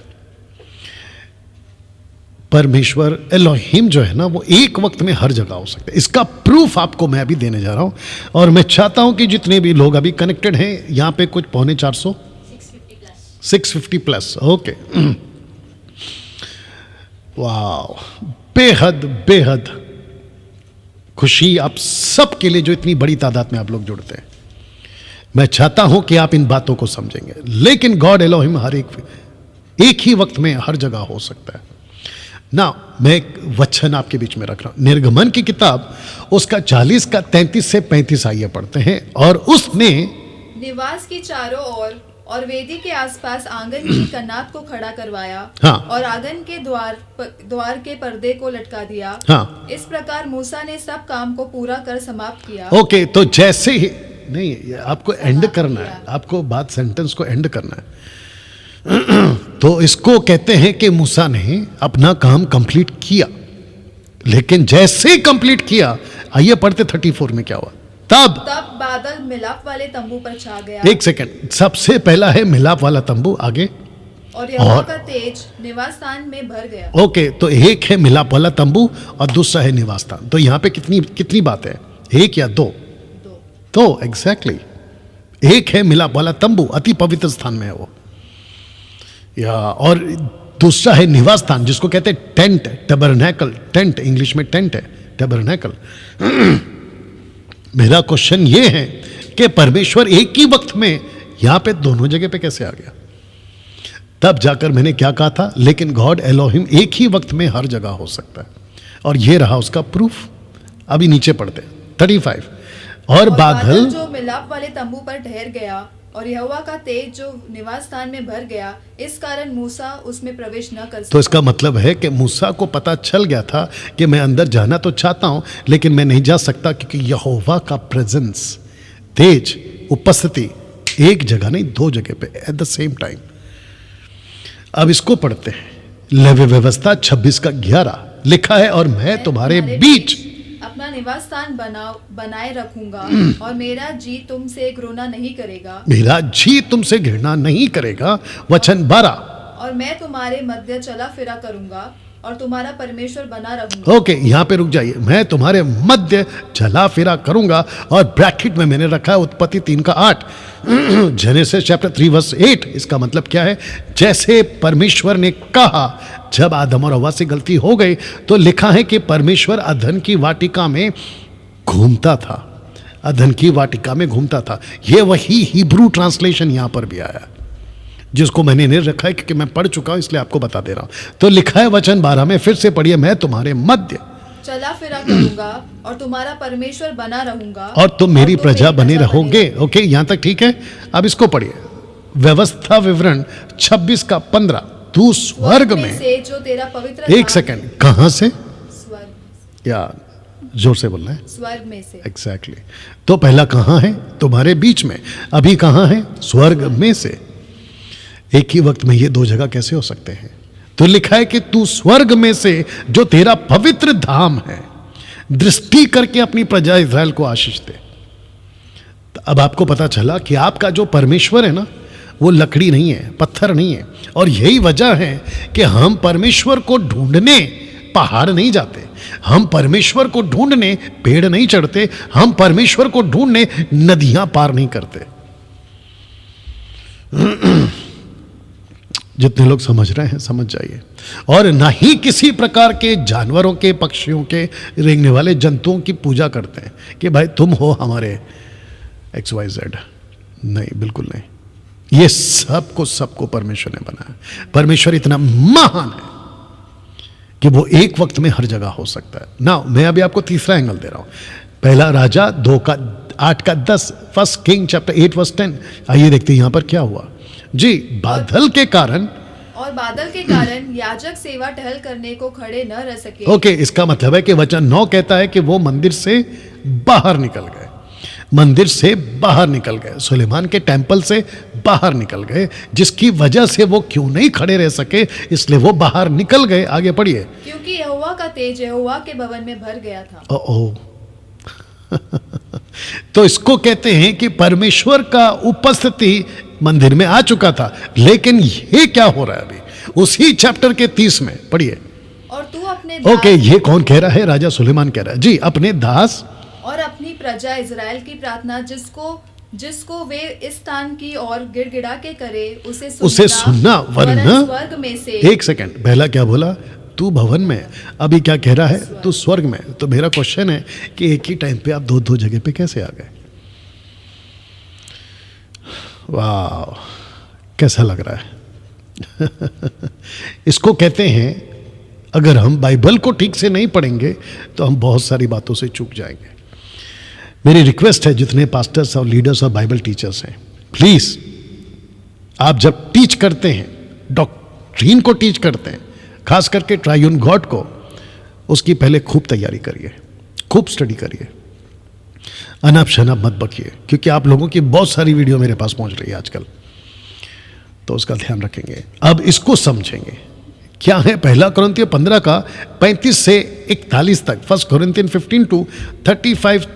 Speaker 1: परमेश्वर एलोहिम जो है ना, वो एक वक्त में हर जगह हो सकता है। इसका प्रूफ आपको मैं अभी देने जा रहा हूं, और मैं चाहता हूं कि जितने भी लोग अभी कनेक्टेड हैं, यहां पे कुछ 450, 650 प्लस, ओके। वाह, बेहद बेहद खुशी आप सबके लिए जो इतनी बड़ी तादाद में आप लोग जुड़ते हैं। मैं चाहता हूं कि आप इन बातों को समझेंगे। लेकिन गॉड एलोहिम हर एक ही वक्त में हर जगह हो सकता है ना। मैं एक वचन आपके बीच में रख रहा हूं, निर्गमन की किताब, उसका 40 का 33 से 35 आइए पढ़ते हैं। और उसने
Speaker 2: निवास की चारों ओर और वेदी के आसपास आंगन की कनात को खड़ा करवाया,
Speaker 1: हाँ।
Speaker 2: और आंगन के द्वार के पर्दे को लटका दिया।
Speaker 1: हाँ।
Speaker 2: इस प्रकार मूसा ने सब काम को पूरा कर समाप्त किया।
Speaker 1: ओके, तो जैसे ही नहीं, ये आपको एंड करना है, आपको बात, सेंटेंस को एंड करना है। तो इसको कहते हैं कि मूसा ने अपना काम कंप्लीट किया। लेकिन जैसे ही कंप्लीट किया, आइए पढ़ते 34 में क्या हुआ। तब
Speaker 2: बादल मिलाप वाले तंबू पर छा गया।
Speaker 1: एक सेकंड, सबसे पहला है मिलाप वाला तंबू, आगे
Speaker 2: और यहोवा का तेज निवास स्थान में भर गया।
Speaker 1: ओके, तो एक है मिलाप वाला तंबू और दूसरा है निवास स्थान। तो यहाँ पे कितनी बात है? एक या दो? तो एग्जैक्टली एक है मिलाप वाला तंबू, अति पवित्र स्थान में है वो, या और दूसरा है निवास स्थान, जिसको कहते हैं टेंट, टैबरनेकल। टेंट इंग्लिश में टेंट है, टैबरनेकल। मेरा क्वेश्चन ये है कि परमेश्वर एक ही वक्त में यहां पे दोनों जगह पे कैसे आ गया? तब जाकर मैंने क्या कहा था, लेकिन गॉड एलोहिम एक ही वक्त में हर जगह हो सकता है। और ये रहा उसका प्रूफ। अभी नीचे पढ़ते हैं 35। और बादल
Speaker 2: जो मिलाप वाले तंबू पर ठहर गया और यहोवा का तेज जो निवास स्थान में भर गया, इस कारण मूसा उसमें प्रवेश न कर
Speaker 1: तो
Speaker 2: सका।
Speaker 1: इसका मतलब है कि मूसा को पता चल गया था कि मैं अंदर जाना तो चाहता हूं लेकिन मैं नहीं जा सकता, क्योंकि यहोवा का प्रेजेंस, तेज उपस्थिति एक जगह नहीं, दो जगह पे एट द सेम टाइम। अब इसको पढ़ते हैं। लेवी व्यवस्था 26 का 11 लिखा है, और मैं तुम्हारे बीच
Speaker 2: अपना निवास स्थान बनाए रखूंगा और मेरा जी तुमसे घृणा नहीं करेगा,
Speaker 1: मेरा जी तुमसे घृणा नहीं करेगा। वचन 12।
Speaker 2: और मैं तुम्हारे मध्य चला फिरा करूंगा और तुम्हारा परमेश्वर बना रहूंगा।
Speaker 1: ओके, यहां पे रुक जाइए। मैं तुम्हारे मध्य चला फिरा करूंगा, और ब्रैकेट में मैंने रखा है उत्पत्ति 3 का 8, जेनेसिस चैप्टर 3 वर्स 8। इसका मतलब क्या है? जैसे परमेश्वर ने कहा, जब आदम और हव्वा से गलती हो गई तो लिखा है कि परमेश्वर अदन की वाटिका में घूमता था, अदन की वाटिका में घूमता था। ये वही हिब्रू ट्रांसलेशन यहां पर भी आया, जिसको मैंने नहीं रखा है क्योंकि मैं पढ़ चुका हूं, इसलिए आपको बता दे रहा हूं। तो लिखा है वचन 12 में, फिर से पढ़िए, मैं तुम्हारे मध्य
Speaker 2: चला फिरा करूंगा और तुम्हारा परमेश्वर बना रहूंगा
Speaker 1: और तुम मेरी प्रजा बने रहोगे। ओके, यहां तक ठीक है। अब इसको पढ़िए, व्यवस्था विवरण 26 का 15। तू स्वर्ग में
Speaker 2: से जो तेरा पवित्र
Speaker 1: एक
Speaker 2: धाम-
Speaker 1: सेकंड, कहां से?
Speaker 2: स्वर्ग
Speaker 1: या जोर से बोलना है।
Speaker 2: स्वर्ग में से।
Speaker 1: एग्जैक्टली तो पहला कहां है? तुम्हारे बीच में। अभी कहां है? स्वर्ग में से। एक ही वक्त में ये दो जगह कैसे हो सकते हैं? तो लिखा है कि तू स्वर्ग में से जो तेरा पवित्र धाम है दृष्टि करके अपनी प्रजा इज़राइल को आशीष दे। तो अब आपको पता चला कि आपका जो परमेश्वर है ना, वो लकड़ी नहीं है, पत्थर नहीं है। और यही वजह है कि हम परमेश्वर को ढूंढने पहाड़ नहीं जाते, हम परमेश्वर को ढूंढने पेड़ नहीं चढ़ते, हम परमेश्वर को ढूंढने नदियां पार नहीं करते। जितने लोग समझ रहे हैं समझ जाइए। और ना ही किसी प्रकार के जानवरों के, पक्षियों के, रेंगने वाले जंतुओं की पूजा करते हैं कि भाई तुम हो हमारे XYZ। नहीं, बिल्कुल नहीं। ये सबको परमेश्वर ने बनाया। परमेश्वर इतना महान है कि वो एक वक्त में हर जगह हो सकता है ना। मैं अभी आपको तीसरा एंगल दे रहा हूं। पहला राजा 2 का 8 का 10, फर्स्ट किंग चैप्टर 8 वर्स 10। आइए देखते हैं यहां पर क्या हुआ जी। बादल के कारण,
Speaker 2: और बादल के कारण याजक सेवा टहल करने को खड़े न रह सके।
Speaker 1: ओके, इसका मतलब है कि वचन 9 कहता है कि वो मंदिर से बाहर निकल गए, मंदिर से बाहर निकल गए, सुलेमान के टेंपल से बाहर निकल गए, जिसकी वजह से वो क्यों नहीं खड़े रह सके, इसलिए वो बाहर निकल गए। आगे पढ़िए।
Speaker 2: क्योंकि यहोवा का तेज यहोवा के भवन में भर गया था।
Speaker 1: ओ तो इसको कहते हैं कि परमेश्वर का उपस्थिति मंदिर में आ चुका था। लेकिन ये क्या हो रहा है अभी उसी चैप्टर के 30 में पढ़िए।
Speaker 2: और तू अपने
Speaker 1: ओके, ये कौन कह रहा है? राजा सुलेमान कह रहा है जी। अपने दास
Speaker 2: और अपनी प्रजा इज़राइल की प्रार्थना जिसको वे इस स्थान की ओर गिड़गिड़ा के करे उसे
Speaker 1: सुनना, वरना
Speaker 2: स्वर्ग में से।
Speaker 1: एक सेकंड, पहला क्या बोला? तू भवन में, अभी क्या कह रहा है? तू स्वर्ग में। तो मेरा क्वेश्चन है कि एक ही टाइम पे आप दो जगह पे कैसे आ गए? वाह, कैसा लग रहा है? इसको कहते हैं, अगर हम बाइबल को ठीक से नहीं पढ़ेंगे तो हम बहुत सारी बातों से चूक जाएंगे। मेरी रिक्वेस्ट है, जितने पास्टर्स और लीडर्स और बाइबल टीचर्स हैं, प्लीज आप जब टीच करते हैं, डॉक्ट्रीन को टीच करते हैं, खास करके ट्रायून गॉड को, उसकी पहले खूब तैयारी करिए, खूब स्टडी करिए, अनाप शनाप मत बकिए, क्योंकि आप लोगों की बहुत सारी वीडियो मेरे पास पहुंच रही है आजकल, तो उसका ध्यान रखेंगे। अब इसको समझेंगे क्या है। पहला कोरिन्थियों 15 का 35 से 41 तक, फर्स्ट कोरिन्थियन 15 to 35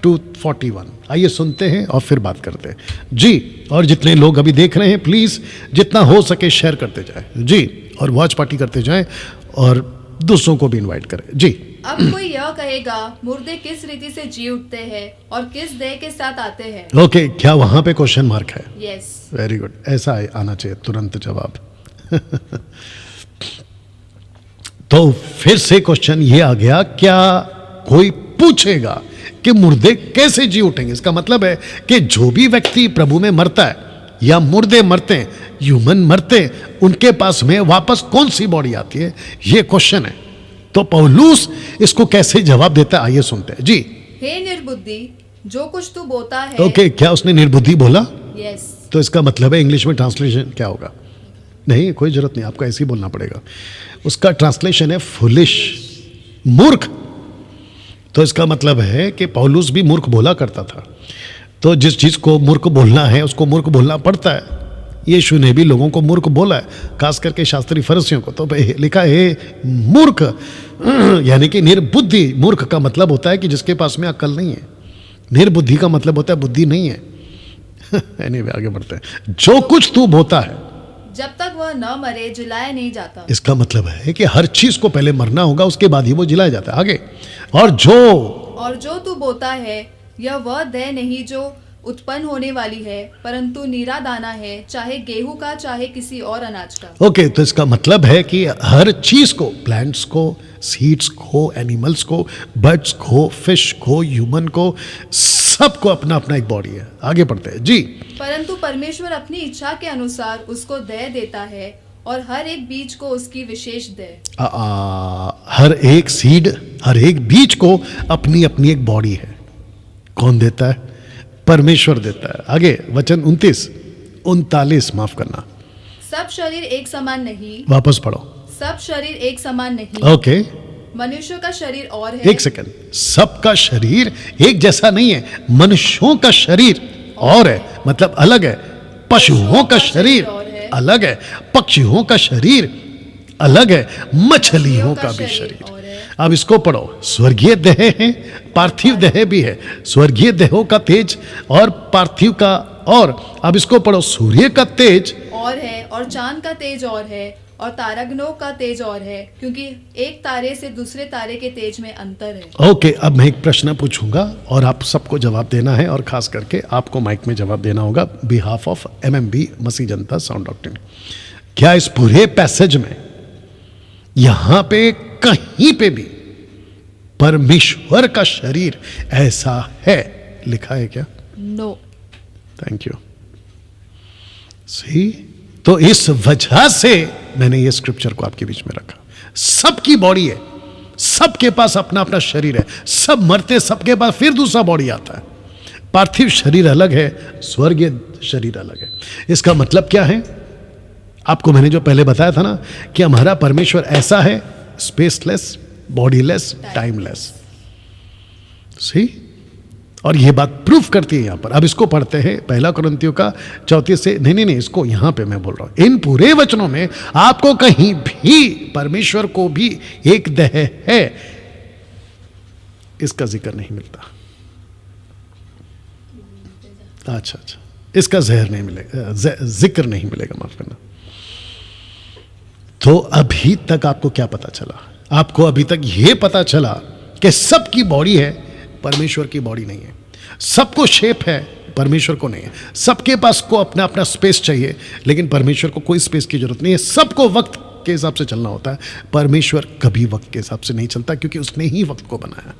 Speaker 1: to 41। आइए सुनते हैं और फिर बात करते हैं जी। और जितने लोग अभी देख रहे हैं, प्लीज जितना हो सके शेयर करते जाएं जी, और वॉच पार्टी करते जाएं और दूसरों को भी इनवाइट करें जी।
Speaker 2: अब कोई यह कहेगा, मुर्दे किस रीति से जी उठते हैं और किस देह के साथ आते हैं?
Speaker 1: ओके, क्या वहां पे क्वेश्चन मार्क है?
Speaker 2: यस,
Speaker 1: वेरी गुड, ऐसा आना चाहिए तुरंत जवाब। तो फिर से क्वेश्चन ये आ गया, क्या कोई पूछेगा कि मुर्दे कैसे जी उठेंगे? इसका मतलब है कि जो भी व्यक्ति प्रभु में मरता है या मुर्दे मरते हैं, ह्यूमन मरते हैं, उनके पास में वापस कौन सी बॉडी आती है? ये क्वेश्चन है। तो पौलुस इसको कैसे जवाब देता है, आइए सुनते हैं जी।
Speaker 2: हे निर्बुद्धि, जो कुछ तू बोता है।
Speaker 1: ओके, क्या उसने निर्बुद्धि बोला?
Speaker 2: यस,
Speaker 1: तो इसका मतलब है इंग्लिश में ट्रांसलेशन क्या होगा? नहीं, कोई जरूरत नहीं, आपको ऐसे ही बोलना पड़ेगा। उसका ट्रांसलेशन है फुलिश, मूर्ख। तो इसका मतलब है कि पौलुस भी मूर्ख बोला करता था। तो जिस चीज़ को मूर्ख बोलना है उसको मूर्ख बोलना पड़ता है। यीशु ने भी लोगों को मूर्ख बोला है, खास करके शास्त्री फरीसियों को। तो लिखा है मूर्ख, यानी कि निर्बुद्धि। मूर्ख का मतलब होता है कि जिसके पास में अक्ल नहीं है। निर्बुद्धि का मतलब होता है बुद्धि नहीं है। anyway, आगे बढ़ते हैं। जो कुछ तू बोता है
Speaker 2: जब तक वह न मरे जिलाया नहीं जाता।
Speaker 1: इसका मतलब है कि हर चीज को पहले मरना होगा, उसके बाद ही वो जिलाया जाता है। आगे, और जो
Speaker 2: तू बोता है यह वह देह नहीं जो उत्पन्न होने वाली है, परंतु नीरा दाना है, चाहे गेहूं का चाहे किसी और अनाज का।
Speaker 1: ओके, तो इसका मतलब है कि हर चीज को, प्लांट्स को, सीड्स को, एनिमल्स को, बर्ड्स को, फिश को, ह्यूमन को, सबको अपना अपना एक बॉडी है। आगे बढ़ते हैं जी।
Speaker 2: परंतु परमेश्वर अपनी इच्छा के अनुसार उसको देह देता है, और हर एक बीज को उसकी विशेष देह।
Speaker 1: हर एक सीड, हर एक बीज को अपनी अपनी एक बॉडी है। कौन देता है? परमेश्वर देता है। आगे वचन 39 माफ करना।
Speaker 2: सब शरीर एक समान नहीं।
Speaker 1: वापस पढ़ो।
Speaker 2: सब शरीर एक समान नहीं।
Speaker 1: ओके,
Speaker 2: मनुष्यों का शरीर और है।
Speaker 1: एक सेकंड, सबका शरीर एक जैसा नहीं है। मनुष्यों का शरीर और है, मतलब अलग है। पशुओं का शरीर अलग है, पक्षियों का शरीर अलग है, मछलियों का भी शरीर। अब इसको पढ़ो। स्वर्गीय देह है, पार्थिव देह भी है। स्वर्गीय देहों का तेज और पार्थिव का। और अब इसको पढ़ो। सूर्य का तेज
Speaker 2: और है, और चांद का तेज और है, और तारागणों का तेज और है, क्योंकि एक तारे से दूसरे तारे के तेज में अंतर है।
Speaker 1: ओके, अब मैं एक प्रश्न पूछूंगा और आप सबको जवाब देना है, और खास करके आपको माइक में जवाब देना होगा behalf of MMB Masih Janata sound doctrine. क्या इस पूरे पैसेज में यहां पे कहीं पे भी परमेश्वर का शरीर ऐसा है लिखा है क्या?
Speaker 2: नो।
Speaker 1: Thank you. सी, तो इस वजह से मैंने ये स्क्रिप्चर को आपके बीच में रखा। सबकी बॉडी है, सबके पास अपना अपना शरीर है, सब मरते, सबके पास फिर दूसरा बॉडी आता है। पार्थिव शरीर अलग है, स्वर्गीय शरीर अलग है। इसका मतलब क्या है? आपको मैंने जो पहले बताया था ना कि हमारा परमेश्वर ऐसा है, स्पेसलेस, बॉडीलेस, टाइमलेस। सी, और ये बात प्रूफ करती है यहां पर। अब इसको पढ़ते हैं, 1 कुरिन्थियों का 34 से। नहीं, इसको यहां पे मैं बोल रहा हूं। इन पूरे वचनों में आपको कहीं भी परमेश्वर को भी एक देह है इसका जिक्र नहीं मिलता। अच्छा, इसका जहर नहीं मिलेगा, जिक्र नहीं मिलेगा, माफ करना। तो अभी तक आपको क्या पता चला? आपको अभी तक यह पता चला कि सबकी बॉडी है, परमेश्वर की बॉडी नहीं है। सबको शेप है, परमेश्वर को नहीं है। सबके पास को अपना अपना स्पेस चाहिए, लेकिन परमेश्वर को कोई स्पेस की जरूरत नहीं है। सबको वक्त के हिसाब से चलना होता है। परमेश्वर कभी वक्त के हिसाब से नहीं चलता, क्योंकि उसने ही वक्त को बनाया।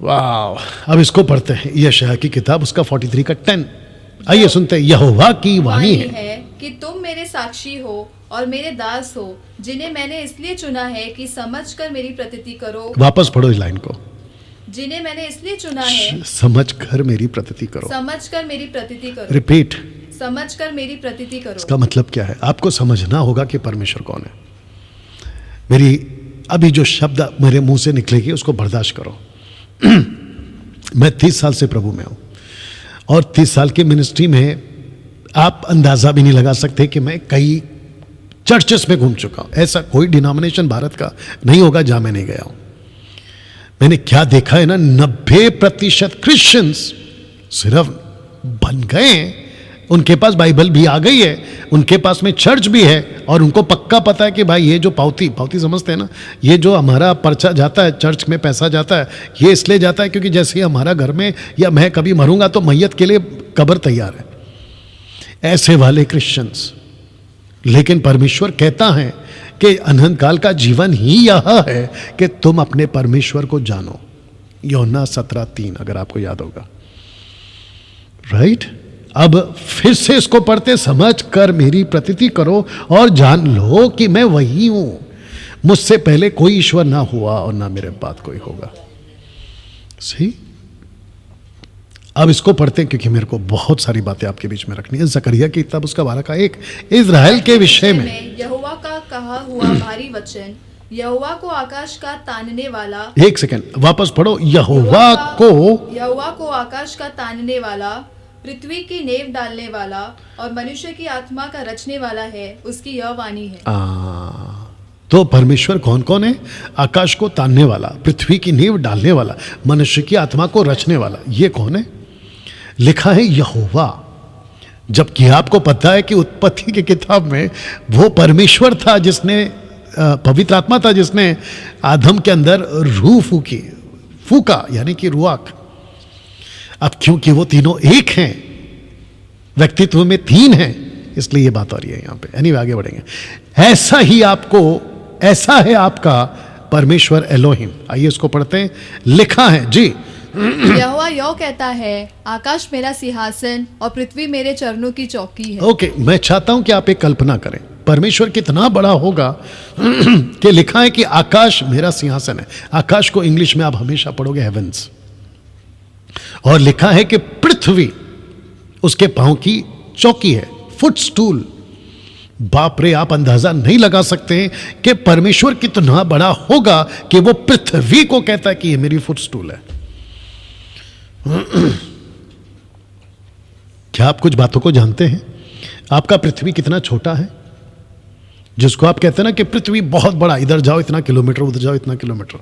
Speaker 1: वाह। अब इसको पढ़ते हैं, यशायाह की किताब, उसका 43 का 10। आइए सुनते हैं। यहोवा की वाणी है
Speaker 2: कि तुम मेरे साक्षी हो और मेरे दास हो, जिन्हें मैंने इसलिए चुना है कि समझकर मेरी प्रतीति करो।
Speaker 1: वापस पढ़ो इस लाइन को।
Speaker 2: जिन्हें मैंने इसलिए चुना है,
Speaker 1: समझकर मेरी प्रतीति करो।
Speaker 2: समझकर मेरी प्रतीति करो।
Speaker 1: रिपीट।
Speaker 2: समझकर मेरी प्रतीति करो।
Speaker 1: इसका मतलब क्या है? आपको समझना होगा कि परमेश्वर कौन है। मेरी अभी जो शब्द मेरे मुंह से निकलेगी उसको बर्दाश्त करो। मैं 30 साल से प्रभु में हूं, और 30 साल की मिनिस्ट्री में आप अंदाजा भी नहीं लगा सकते कि मैं कई चर्चेस में घूम चुका हूं। ऐसा कोई डिनोमिनेशन भारत का नहीं होगा जहां मैं नहीं गया हूं। मैंने क्या देखा है ना, 90% क्रिश्चियंस सिर्फ बन गए, उनके पास बाइबल भी आ गई है, उनके पास में चर्च भी है, और उनको पक्का पता है कि भाई ये जो पावती समझते हैं ना, ये जो हमारा पर्चा जाता है, चर्च में पैसा जाता है, ये इसलिए जाता है क्योंकि जैसे ही हमारा घर में या मैं कभी मरूंगा तो मैयत के लिए कब्र तैयार है। ऐसे वाले क्रिश्चियंस। लेकिन परमेश्वर कहता है कि अनंत काल का जीवन ही यह है कि तुम अपने परमेश्वर को जानो। यूहन्ना 17:3, अगर आपको याद होगा, राइट। अब फिर से इसको पढ़ते, समझ कर मेरी प्रतीति करो और जान लो कि मैं वही हूं। मुझसे पहले कोई ईश्वर ना हुआ और ना मेरे बाद कोई होगा। सही। अब इसको पढ़ते हैं क्योंकि मेरे को बहुत सारी बातें आपके बीच में रखनी है। जकरिया की किताब उसका 12 का 1 इज़राइल के विषय में
Speaker 2: यहोवा का कहा हुआ भारी वचन, यहोवा को आकाश का तानने वाला,
Speaker 1: एक सेकंड वापस पढ़ो। यहोवा
Speaker 2: को आकाश का तानने वाला, पृथ्वी की नेव डालने वाला और मनुष्य की आत्मा का रचने वाला है, उसकी यह वाणी है।
Speaker 1: तो परमेश्वर कौन कौन है? आकाश को तानने वाला, पृथ्वी की नींव डालने वाला, मनुष्य की आत्मा को रचने वाला। ये कौन है? लिखा है यहोवा। जबकि आपको पता है कि उत्पत्ति की किताब में वो परमेश्वर था जिसने, पवित्र आत्मा था जिसने आदम के अंदर रूह फूका यानी कि रुआक। अब क्योंकि वो तीनों एक हैं, व्यक्तित्व में 3 हैं, इसलिए ये बात आ रही है यहां पे। एनीवे आगे बढ़ेंगे। ऐसा है आपका परमेश्वर एलोहिम। आइए इसको पढ़ते हैं। लिखा है जी,
Speaker 2: यहोवा यो कहता है, आकाश मेरा सिंहासन और पृथ्वी मेरे चरणों की चौकी है।
Speaker 1: ओके, मैं चाहता हूं कि आप एक कल्पना करें परमेश्वर कितना बड़ा होगा कि लिखा है कि आकाश मेरा सिंहासन है। आकाश को इंग्लिश में आप हमेशा पढ़ोगे हेवेंस, और लिखा है कि पृथ्वी उसके पांव की चौकी है, फुट स्टूल। बाप रे, आप अंदाजा नहीं लगा सकते कि परमेश्वर कितना बड़ा होगा कि वो पृथ्वी को कहता है कि ये मेरी फुट स्टूल है। क्या आप कुछ बातों को जानते हैं? आपका पृथ्वी कितना छोटा है, जिसको आप कहते हैं ना कि पृथ्वी बहुत बड़ा, इधर जाओ इतना किलोमीटर, उधर जाओ इतना किलोमीटर।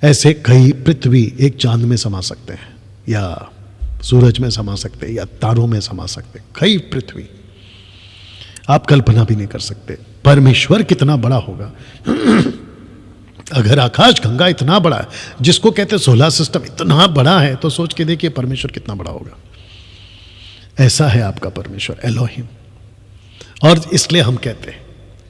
Speaker 1: ऐसे कई पृथ्वी एक चांद में समा सकते हैं, या सूरज में समा सकते हैं, या तारों में समा सकते हैं। कई पृथ्वी आप कल्पना भी नहीं कर सकते परमेश्वर कितना बड़ा होगा। अगर आकाश गंगा इतना बड़ा है, जिसको कहते हैं सोलर सिस्टम इतना बड़ा है, तो सोच के देखिए परमेश्वर कितना बड़ा होगा। ऐसा है आपका परमेश्वर एलोहिम। और इसलिए हम कहते हैं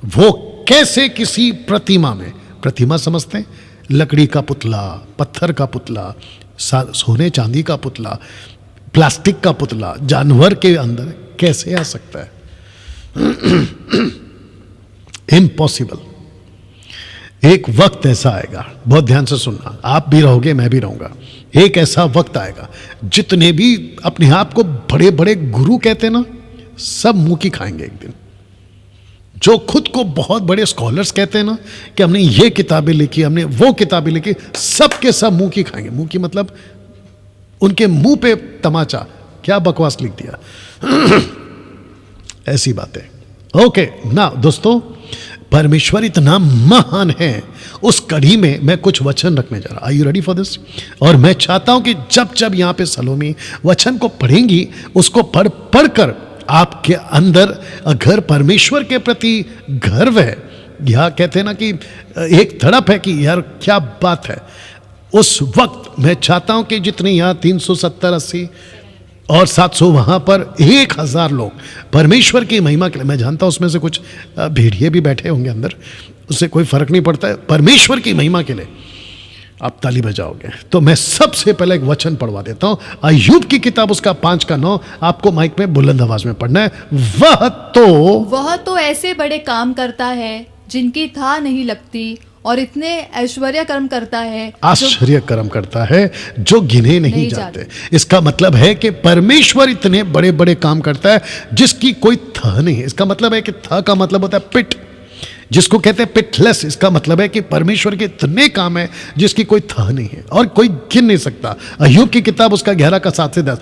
Speaker 1: वो कैसे किसी प्रतिमा में, प्रतिमा समझते हैं लकड़ी का पुतला, पत्थर का पुतला, सोने चांदी का पुतला, प्लास्टिक का पुतला, जानवर के अंदर कैसे आ सकता है? इम्पॉसिबल। एक वक्त ऐसा आएगा, बहुत ध्यान से सुनना, आप भी रहोगे मैं भी रहूंगा। एक ऐसा वक्त आएगा जितने भी अपने आप को बड़े बड़े गुरु कहते हैं ना, सब मुंह की खाएंगे एक दिन। जो खुद को बहुत बड़े स्कॉलर्स कहते हैं ना कि हमने ये किताबें लिखी, हमने वो किताबें लिखी, सब के सब मुंह की खाएंगे। मुंह की मतलब उनके मुंह पे तमाचा, क्या बकवास लिख दिया। ऐसी बातें। ओके ना दोस्तों, परमेश्वर इतना महान है। उस कड़ी में मैं कुछ वचन रखने जा रहा। Are you ready for this? और मैं चाहता हूं कि जब जब यहां पे सलोमी वचन को पढ़ेंगी, उसको पढ़कर आपके अंदर अगर परमेश्वर के प्रति गर्व है, या कहते हैं ना कि एक तड़प है कि यार क्या बात है, उस वक्त मैं चाहता हूं कि जितनी यहां 370, 80 और 700 वहां पर 1000 लोग परमेश्वर की महिमा के लिए, मैं जानता हूं उसमें से कुछ भेड़िए भी बैठे होंगे अंदर, उससे कोई फर्क नहीं पड़ता है, परमेश्वर की महिमा के लिए आप ताली बजाओगे। तो मैं सबसे पहले एक वचन पढ़वा देता हूं, अय्यूब की किताब उसका 5 का 9, आपको माइक में बुलंद आवाज में पढ़ना है। वह तो
Speaker 2: ऐसे बड़े काम करता है जिनकी था नहीं लगती, और इतने ऐश्वर्य कर्म करता है,
Speaker 1: आश्चर्य कर्म करता है जो गिने नहीं जाते। इसका मतलब है कि परमेश्वर इतने बड़े बड़े काम करता है जिसकी कोई था नहीं है। इसका मतलब है कि था का मतलब होता है पिट, जिसको कहते हैं पिटलेस। इसका मतलब है कि परमेश्वर के इतने काम है जिसकी कोई था नहीं है और कोई गिन नहीं सकता। अय्यूब की किताब उसका 11 का 7 से 10,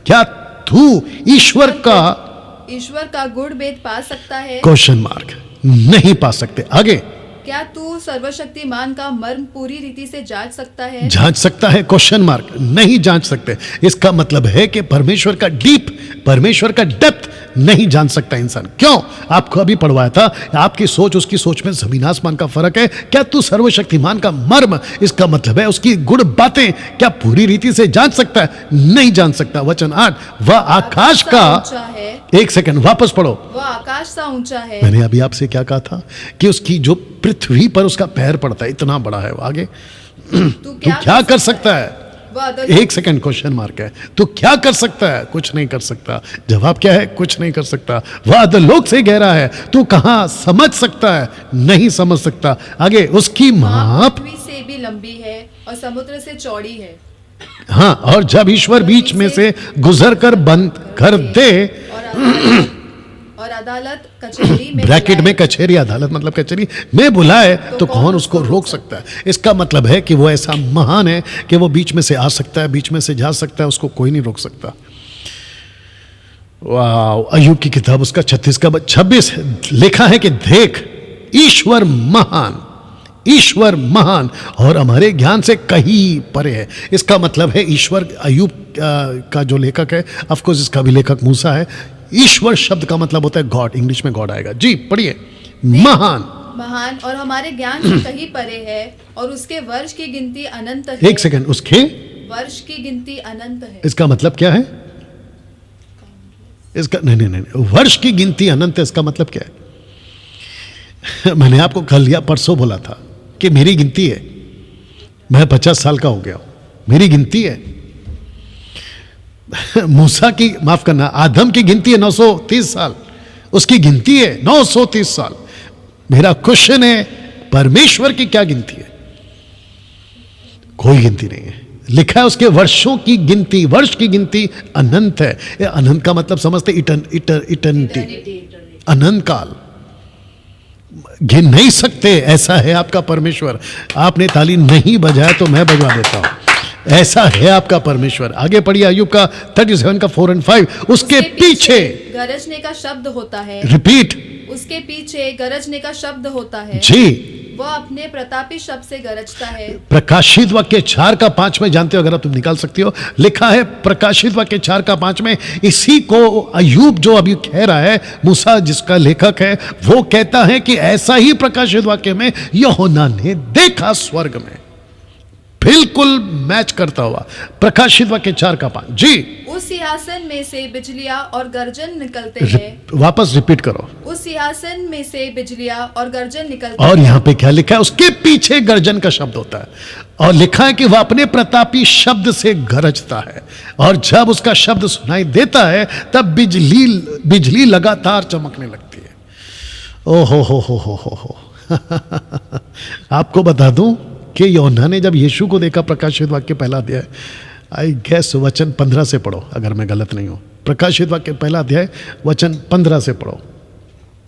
Speaker 1: क्या तू ईश्वर का
Speaker 2: गुण भेद पा सकता है?
Speaker 1: क्वेश्चन मार्क, नहीं पा सकते। आगे,
Speaker 2: क्या तू सर्वशक्तिमान का मर्म पूरी रीति से जांच सकता है?
Speaker 1: जांच सकता है? क्वेश्चन मार्क, नहीं जांच सकते। इसका मतलब है कि परमेश्वर का डीप, परमेश्वर का डेप्थ नहीं जान सकता इंसान। क्यों? आपको अभी पढ़वाया था, आपकी सोच उसकी सोच में जमीन आसमान का फर्क है। क्या तू सर्वशक्तिमान का मर्म, इसका मतलब है उसकी गुण बातें क्या पूरी रीति से जांच सकता है? नहीं जान सकता। वचन 8, वह आकाश का, एक सेकंड वापस पढ़ो,
Speaker 2: वह आकाश सा ऊंचा है।
Speaker 1: मैंने अभी आपसे क्या कहा था कि उसकी जो पृथ्वी पर उसका पैर पड़ता है इतना बड़ा है। आगे, तू क्या कर सकता है? एक सेकंड, क्वेश्चन मार्क है। तू क्या कर सकता है? कुछ नहीं कर सकता। जवाब क्या है? कुछ नहीं कर सकता। वह अधोलोक से गहरा है, तू कहां समझ सकता है? नहीं समझ सकता। आगे, उसकी माप
Speaker 2: पृथ्वी से भी लंबी है और समुद्र से चौड़ी है।
Speaker 1: हाँ, और जब ईश्वर बीच में से गुजर कर बंद कर दे,
Speaker 2: और अदालत कचहरी में
Speaker 1: ब्रैकेट में
Speaker 2: बुलाए,
Speaker 1: कचहरी, अदालत मतलब कचहरी में बुलाए, तो कौन उसको रोक सकता है? इसका मतलब है कि वो ऐसा महान है कि वो बीच में से आ सकता है, बीच में से जा सकता है, उसको कोई नहीं रोक सकता। वाह, अय्यूब की किताब उसका 36 लिखा है कि देख ईश्वर महान, ईश्वर महान और हमारे ज्ञान से कहीं परे है। इसका मतलब है ईश्वर, अय्यूब का जो लेखक है, ऑफ कोर्स इसका भी लेखक मूसा है। ईश्वर शब्द का मतलब होता है गॉड, इंग्लिश में गॉड आएगा। जी पढ़िए, महान,
Speaker 2: महान और हमारे ज्ञान से कहीं परे है, और उसके वर्ष की गिनती अनंत है।
Speaker 1: एक सेकंड, उसके
Speaker 2: वर्ष की गिनती अनंत है।
Speaker 1: इसका मतलब क्या है? इसका नहीं, वर्ष की गिनती अनंत है, इसका मतलब क्या है? मैंने आपको कल या परसों बोला था कि मेरी गिनती है, मैं 50 साल का हो गया हूं, मेरी गिनती है। मूसा की, माफ करना, आदम की गिनती है 930 साल, उसकी गिनती है 930 साल। मेरा क्वेश्चन है, परमेश्वर की क्या गिनती है? कोई गिनती नहीं है। लिखा है उसके वर्षों की गिनती, वर्ष की गिनती अनंत है। ये अनंत का मतलब समझते, इटर्निटी, अनंत काल, गिन नहीं सकते। ऐसा है आपका परमेश्वर। आपने ताली नहीं बजाया तो मैं बजवा देता हूं। ऐसा है आपका परमेश्वर। आगे पढ़िए, अय्यूब का 37 का 4 और 5। उसके पीछे
Speaker 2: गरजने का शब्द होता है।
Speaker 1: रिपीट,
Speaker 2: उसके पीछे गरजने का शब्द होता है।
Speaker 1: जी,
Speaker 2: वह अपने प्रतापी शब्द से गरजता है।
Speaker 1: प्रकाशित वाक्य 4 का 5 में, जानते हो अगर आप तुम निकाल सकती हो, लिखा है प्रकाशित वाक्य 4 का 5 में, इसी को अय्यूब जो अभी कह रहा है, मूसा जिसका लेखक है, वो कहता है कि ऐसा ही प्रकाशित वाक्य में यूहन्ना ने देखा स्वर्ग में। बिल्कुल मैच करता हुआ प्रकाशित वाक्य 4 का 5। जी,
Speaker 2: उस सिंहासन में से बिजलियां और गर्जन निकलते हैं।
Speaker 1: वापस रिपीट करो।
Speaker 2: उस सिंहासन में से बिजलियां और गर्जन निकलते
Speaker 1: और
Speaker 2: हैं।
Speaker 1: यहां पे क्या लिखा है? उसके पीछे गर्जन का शब्द होता है, और लिखा है कि वह अपने प्रतापी शब्द से गरजता है, और जब उसका शब्द सुनाई देता है तब बिजली लगातार चमकने लगती है। ओ हो। आपको बता दूं कि यूहन्ना ने जब यीशु को देखा, प्रकाशित वाक्य पहला अध्याय, आई गेस वचन 15 से पढ़ो अगर मैं गलत नहीं हूं। प्रकाशित वाक्य पहला अध्याय वचन 15 से पढ़ो।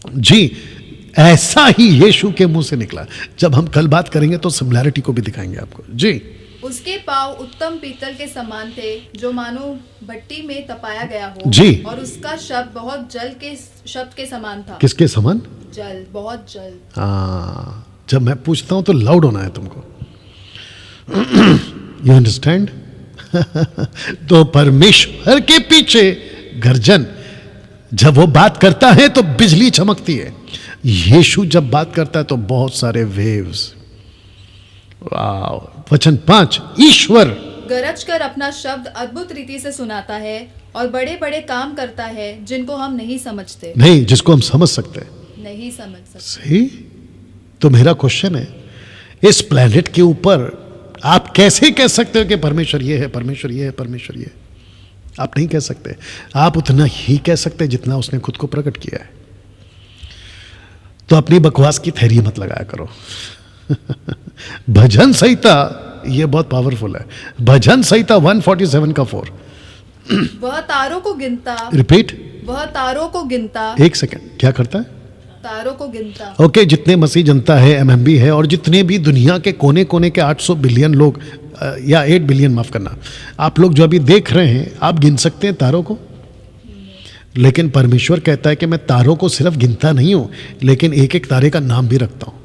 Speaker 1: जी, ऐसा ही यीशु के मुंह से निकला। जब हम कल बात करेंगे तो सिमिलैरिटी को भी दिखाएंगे आपको। जी,
Speaker 2: उसके पांव उत्तम पीतल के समान थे, जो मानो भट्टी में तपाया गया हो।
Speaker 1: जी।
Speaker 2: और उसका शब्द बहुत जल के शब्द के समान था।
Speaker 1: किसके समान?
Speaker 2: जल, बहुत जल।
Speaker 1: हाँ, जब मैं पूछता हूं तो लाउड होना है तुमको। You understand? तो परमेश्वर के पीछे गर्जन, जब वो बात करता है तो बिजली चमकती है। यीशु जब बात करता है तो बहुत सारे वेव्स। वाह। वचन 5, ईश्वर
Speaker 2: गरज कर अपना शब्द अद्भुत रीति से सुनाता है, और बड़े बड़े काम करता है जिनको हम नहीं समझते।
Speaker 1: नहीं, जिसको हम समझ सकते हैं।
Speaker 2: नहीं समझ सकते।
Speaker 1: सही। तो मेरा क्वेश्चन है, इस प्लेनेट के ऊपर आप कैसे कह सकते हो कि परमेश्वर ये है, परमेश्वर ये है, परमेश्वर ये है? आप नहीं कह सकते। आप उतना ही कह सकते जितना उसने खुद को प्रकट किया है। तो अपनी बकवास की थैरी मत लगाया करो। भजन संहिता, ये बहुत पावरफुल है। भजन संहिता 147 का 4।
Speaker 2: वह तारों को गिनता।
Speaker 1: रिपीट।
Speaker 2: वह तारों को गिनता।
Speaker 1: एक सेकंड, क्या करता है?
Speaker 2: तारों को गिनता।
Speaker 1: ओके, जितने मसीह जनता है, एमएमबी है, और जितने भी दुनिया के कोने कोने के 800 बिलियन लोग, या 8 बिलियन, माफ करना, आप लोग जो अभी देख रहे हैं, आप गिन सकते हैं तारों को? लेकिन परमेश्वर कहता है कि मैं तारों को सिर्फ गिनता नहीं हूं, लेकिन एक एक तारे का नाम भी रखता हूं।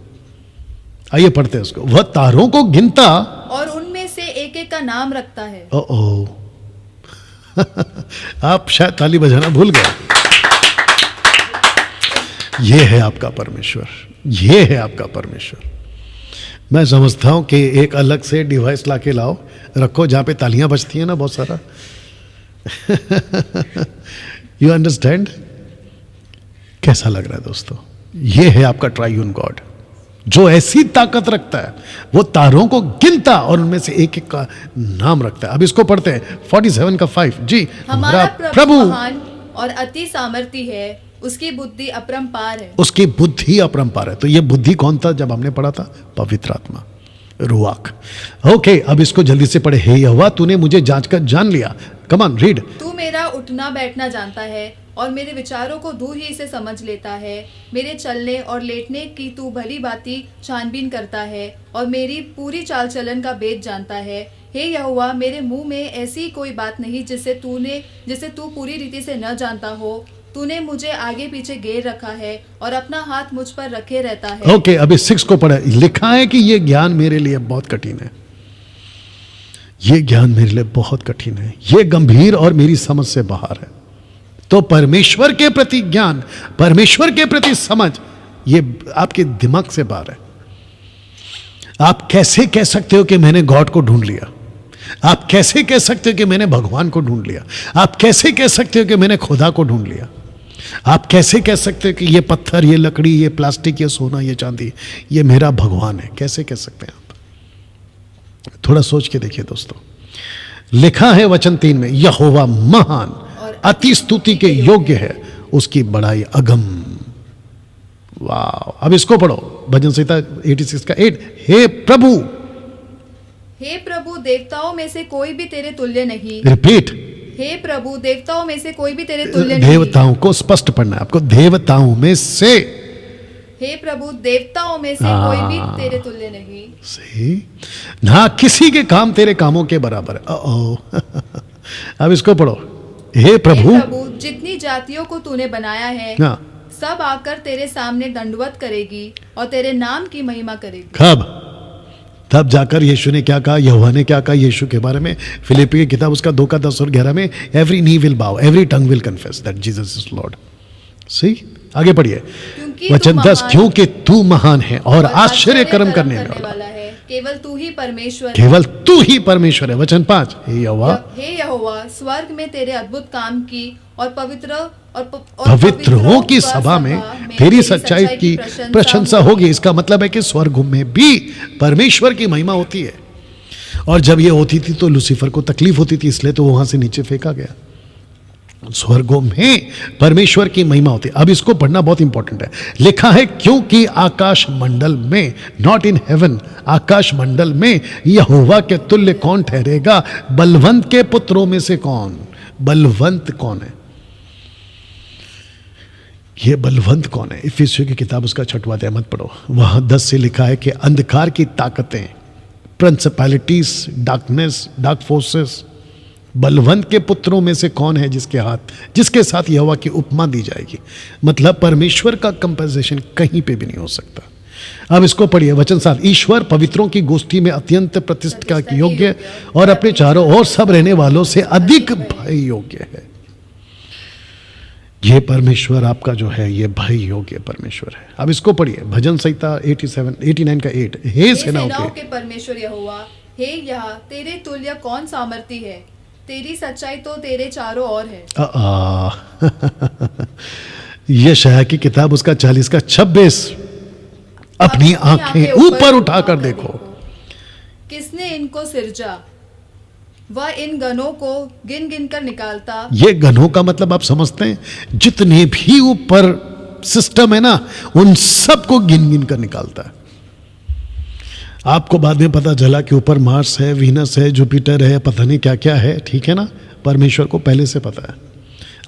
Speaker 1: आइए पढ़ते हैं उसको। वह तारों को गिनता
Speaker 2: और उनमें से एक एक का नाम रखता है।
Speaker 1: ओ आप शायद ताली बजाना भूल गए। ये है आपका परमेश्वर, ये है आपका परमेश्वर। मैं समझता हूं कि एक अलग से डिवाइस लाके लाओ, रखो जहां पे तालियां बजती हैं ना, बहुत सारा। You understand? कैसा लग रहा है दोस्तों? ये है आपका ट्राइयून गॉड, जो ऐसी ताकत रखता है, वो तारों को गिनता और उनमें से एक एक का नाम रखता है। अब इसको पढ़ते हैं 47 का 5। जी,
Speaker 2: हमारा प्रभु महान और अति सामर्थी है, उसकी बुद्धि अपरंपार है।
Speaker 1: उसकी बुद्धि अपरंपार है। तो ये बुद्धि कौन था जब हमने पढ़ा था? पवित्र आत्मा। रुआक। ओके, अब इसको जल्दी से पढ़े। हे यहोवा, तूने मुझे जांच कर जान लिया। Come on read.
Speaker 2: तू मेरा उठना बैठना जानता है और मेरे विचारों को दूर ही से समझ लेता है। मेरे चलने और लेटने की तू भली भांति छानबीन करता है और मेरी पूरी चाल चलन का भेद जानता है। हे यहोवा, मेरे मुंह में ऐसी कोई बात नहीं जिसे तू पूरी रीति से न जानता हो। तूने मुझे आगे पीछे घेर रखा है और अपना हाथ मुझ पर रखे रहता है।
Speaker 1: ओके, अभी 6 को पढ़े। लिखा है कि ये ज्ञान मेरे लिए बहुत कठिन है। ये ज्ञान मेरे लिए बहुत कठिन है, ये गंभीर और मेरी समझ से बाहर है। तो परमेश्वर के प्रति ज्ञान, परमेश्वर के प्रति समझ, ये आपके दिमाग से बाहर है। आप कैसे कह सकते हो कि मैंने गॉड को ढूंढ लिया? आप कैसे कह सकते हो कि मैंने भगवान को ढूंढ लिया? आप कैसे कह सकते हो कि मैंने खुदा को ढूंढ लिया? आप कैसे कह सकते हो कि ये पत्थर, ये लकड़ी, ये प्लास्टिक, ये सोना, ये चांदी, ये मेरा भगवान है? कैसे कह सकते हैं आप? थोड़ा सोच के देखिए दोस्तों। लिखा है वचन 3 में, यहोवा महान, अति स्तुति के योग्य है, उसकी बड़ाई अगम। वाह! अब इसको पढ़ो, भजन संहिता 86 का 8। हे प्रभु,
Speaker 2: देवताओं में से कोई भी तेरे तुल्य नहीं।
Speaker 1: रिपीट।
Speaker 2: हे प्रभु, देवताओं में से कोई भी तेरे तुल्य नहीं।
Speaker 1: देवताओं को स्पष्ट पढ़ना है आपको। देवताओं में से,
Speaker 2: हे प्रभु, देवताओं में से कोई भी तेरे तुल्य नहीं।
Speaker 1: सही ना, किसी के काम तेरे कामों के बराबर है। अब इसको पढ़ो। हे प्रभु,
Speaker 2: जितनी जातियों को तूने बनाया है,
Speaker 1: हाँ,
Speaker 2: सब आकर तेरे सामने दंडवत करेगी और तेरे नाम की महिमा करेगी।
Speaker 1: कब? तब जाकर यीशु ने क्या कहा, यहोवा ने क्या कहा यीशु के बारे में? फिलिप्पी की किताब उसका 2 का 10 और 11 में, एवरी नी विल बाउ, every tongue will confess that Jesus is Lord. सही, आगे पढ़िए वचन 10। क्योंकि तू महान है और आश्चर्य कर्म करने वाला है,
Speaker 2: केवल तू ही परमेश्वर,
Speaker 1: केवल तू ही परमेश्वर है। वचन 5। हे
Speaker 2: यहोवा, स्वर्ग में तेरे अद्भुत काम की और
Speaker 1: पवित्रों की सभा में तेरी सच्चाई की प्रशंसा होगी। इसका मतलब है कि स्वर्ग में भी परमेश्वर की महिमा होती है। और जब ये होती थी तो लूसीफर को तकलीफ होती थी, इसलिए तो वहां से नीचे फेंका गया। स्वर्गों में परमेश्वर की महिमा होती है। अब इसको पढ़ना बहुत इंपॉर्टेंट है। लिखा है, क्योंकि आकाश मंडल में, नॉट इन हेवन, आकाश मंडल में यहोवा के तुल्य कौन ठहरेगा? बलवंत के पुत्रों में से कौन? बलवंत कौन है? ये बलवंत कौन है? इफिसियों की किताब उसका 6वां अध्याय मत पढ़ो, वहां 10 से लिखा है कि अंधकार की ताकतें, principalities, darkness, dark forces, Balwant के पुत्रों में से कौन है जिसके साथ यहोवा की उपमा दी जाएगी? मतलब परमेश्वर का कंपैरिजन कहीं पे भी नहीं हो सकता। अब इसको पढ़िए वचन 7। ईश्वर पवित्रों की गोष्ठी में अत्यंत प्रतिष्ठा के योग्य और अपने चारों ओर सब रहने वालों से अधिक भय योग्य है। ये परमेश्वर आपका जो है, ये भय योग्य परमेश्वर है। अब इसको पढ़िए भजन संहिता 89 का 8। हे सेनाओं के
Speaker 2: परमेश्वर यहोवा, हे यह तेरे तुल्य कौन सामर्थी है? तेरी सच्चाई तो तेरे चारों ओर है।
Speaker 1: यशायाह की किताब उसका 40 का 26। अपनी आंखें ऊपर उठाकर देखो,
Speaker 2: किसने इनको सिरजा? वह इन गणों को गिन गिन कर निकालता।
Speaker 1: ये गणों का मतलब आप समझते हैं? जितने भी ऊपर सिस्टम है ना, उन सबको गिन गिन कर निकालता है। आपको बाद में पता चला कि ऊपर मार्स है, वीनस है, जुपिटर है, पता नहीं क्या क्या है, ठीक है ना? परमेश्वर को पहले से पता है।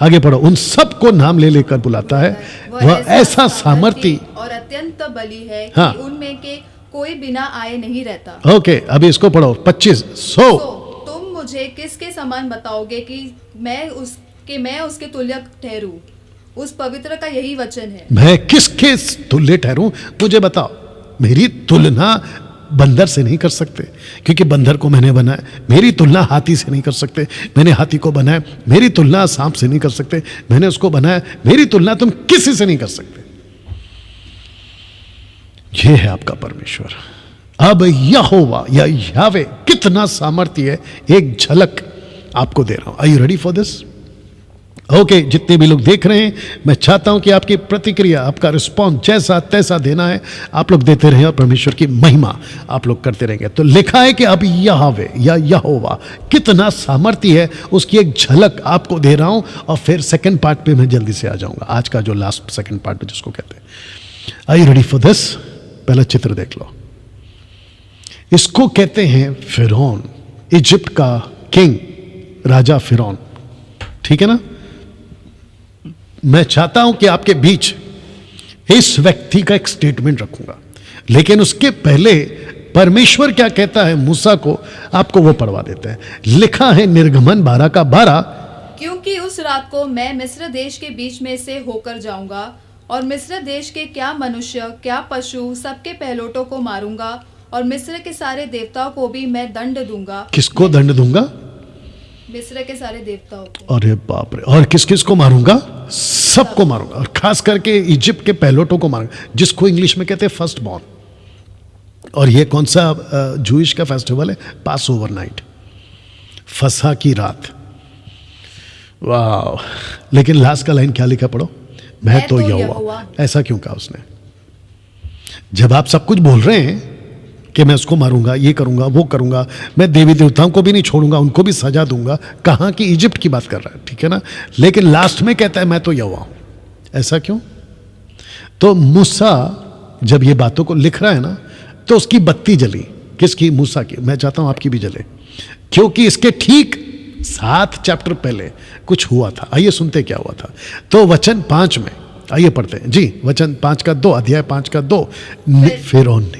Speaker 1: आगे पढ़ो। उन सबको नाम ले लेकर बुलाता है। वह ऐसा सामर्थी
Speaker 2: और अत्यंत बली है,
Speaker 1: हाँ,
Speaker 2: कि उनमें के कोई बिना आए नहीं रहता।
Speaker 1: ओके, अभी इसको पढ़ो 25। सो
Speaker 2: तुम मुझे किसके समान बताओगे कि मैं उसके तुल्य ठहरूं? उस पवित्र का यही वचन है।
Speaker 1: मैं किसके तुल्य ठहरूं? मुझे बताओ। मेरी तुलना बंदर से नहीं कर सकते, क्योंकि बंदर को मैंने बनाया। मेरी तुलना हाथी से नहीं कर सकते, मैंने हाथी को बनाया। मेरी तुलना सांप से नहीं कर सकते, मैंने उसको बनाया। मेरी तुलना तुम किसी से नहीं कर सकते। यह है आपका परमेश्वर। अब यहोवा या यावे कितना सामर्थ्य है, एक झलक आपको दे रहा हूं। Are you ready for this? Okay, जितने भी लोग देख रहे हैं, मैं चाहता हूं कि आपकी प्रतिक्रिया, आपका रिस्पॉन्स जैसा तैसा देना है, आप लोग देते रहे और परमेश्वर की महिमा आप लोग करते रहेंगे। तो लिखा है कि अब यहोवे या यहोवा कितना सामर्थ्य है, उसकी एक झलक आपको दे रहा हूं। और फिर सेकंड पार्ट पे मैं जल्दी से आ जाऊंगा, आज का जो लास्ट सेकंड पार्ट जिसको कहते हैं। Are you ready for this? पहला चित्र देख लो। इसको कहते हैं फिरौन, इजिप्ट का किंग, राजा फिरौन। ठीक है ना। मैं चाहता हूं कि आपके बीच इस व्यक्ति का एक स्टेटमेंट रखूंगा, लेकिन उसके पहले परमेश्वर क्या कहता है मूसा को, आपको वो पढ़वा देते हैं। लिखा है निर्गमन 12 का 12,
Speaker 2: क्योंकि उस रात को मैं मिस्र देश के बीच में से होकर जाऊंगा और मिस्र देश के क्या मनुष्य क्या पशु सबके पहलोटों को मारूंगा और मिस्र के सारे देवताओं को भी मैं दंड दूंगा।
Speaker 1: किसको दंड दूंगा?
Speaker 2: मिस्र के सारे देवताओं को।
Speaker 1: अरे बाप रे। और किस किस को मारूंगा? सबको मारूंगा, और खास करके इजिप्ट के पहलोटों को मारूंगा, जिसको इंग्लिश में कहते हैं फर्स्ट बॉर्न। और ये कौन सा जूइश का फेस्टिवल है? पास ओवर नाइट, फसह की रात। वाह। लेकिन लास्ट का लाइन क्या लिखा पढ़ो, मैं तो यहोवा। ऐसा क्यों कहा उसने? जब आप सब कुछ बोल रहे हैं कि मैं उसको मारूंगा, ये करूंगा, वो करूंगा, मैं देवी देवताओं को भी नहीं छोड़ूंगा, उनको भी सजा दूंगा, कहाँ की इजिप्ट की बात कर रहा है, ठीक है ना। लेकिन लास्ट में कहता है मैं तो यहोवा हूं। ऐसा क्यों? तो मूसा जब ये बातों को लिख रहा है ना, तो उसकी बत्ती जली। किसकी? मूसा की। मैं चाहता हूं आपकी भी जले, क्योंकि इसके ठीक 7 चैप्टर पहले कुछ हुआ था। आइए सुनते क्या हुआ था। तो वचन 5 में, आइए पढ़ते हैं जी, वचन 5 का 2, अध्याय 5 का 2। फिरौन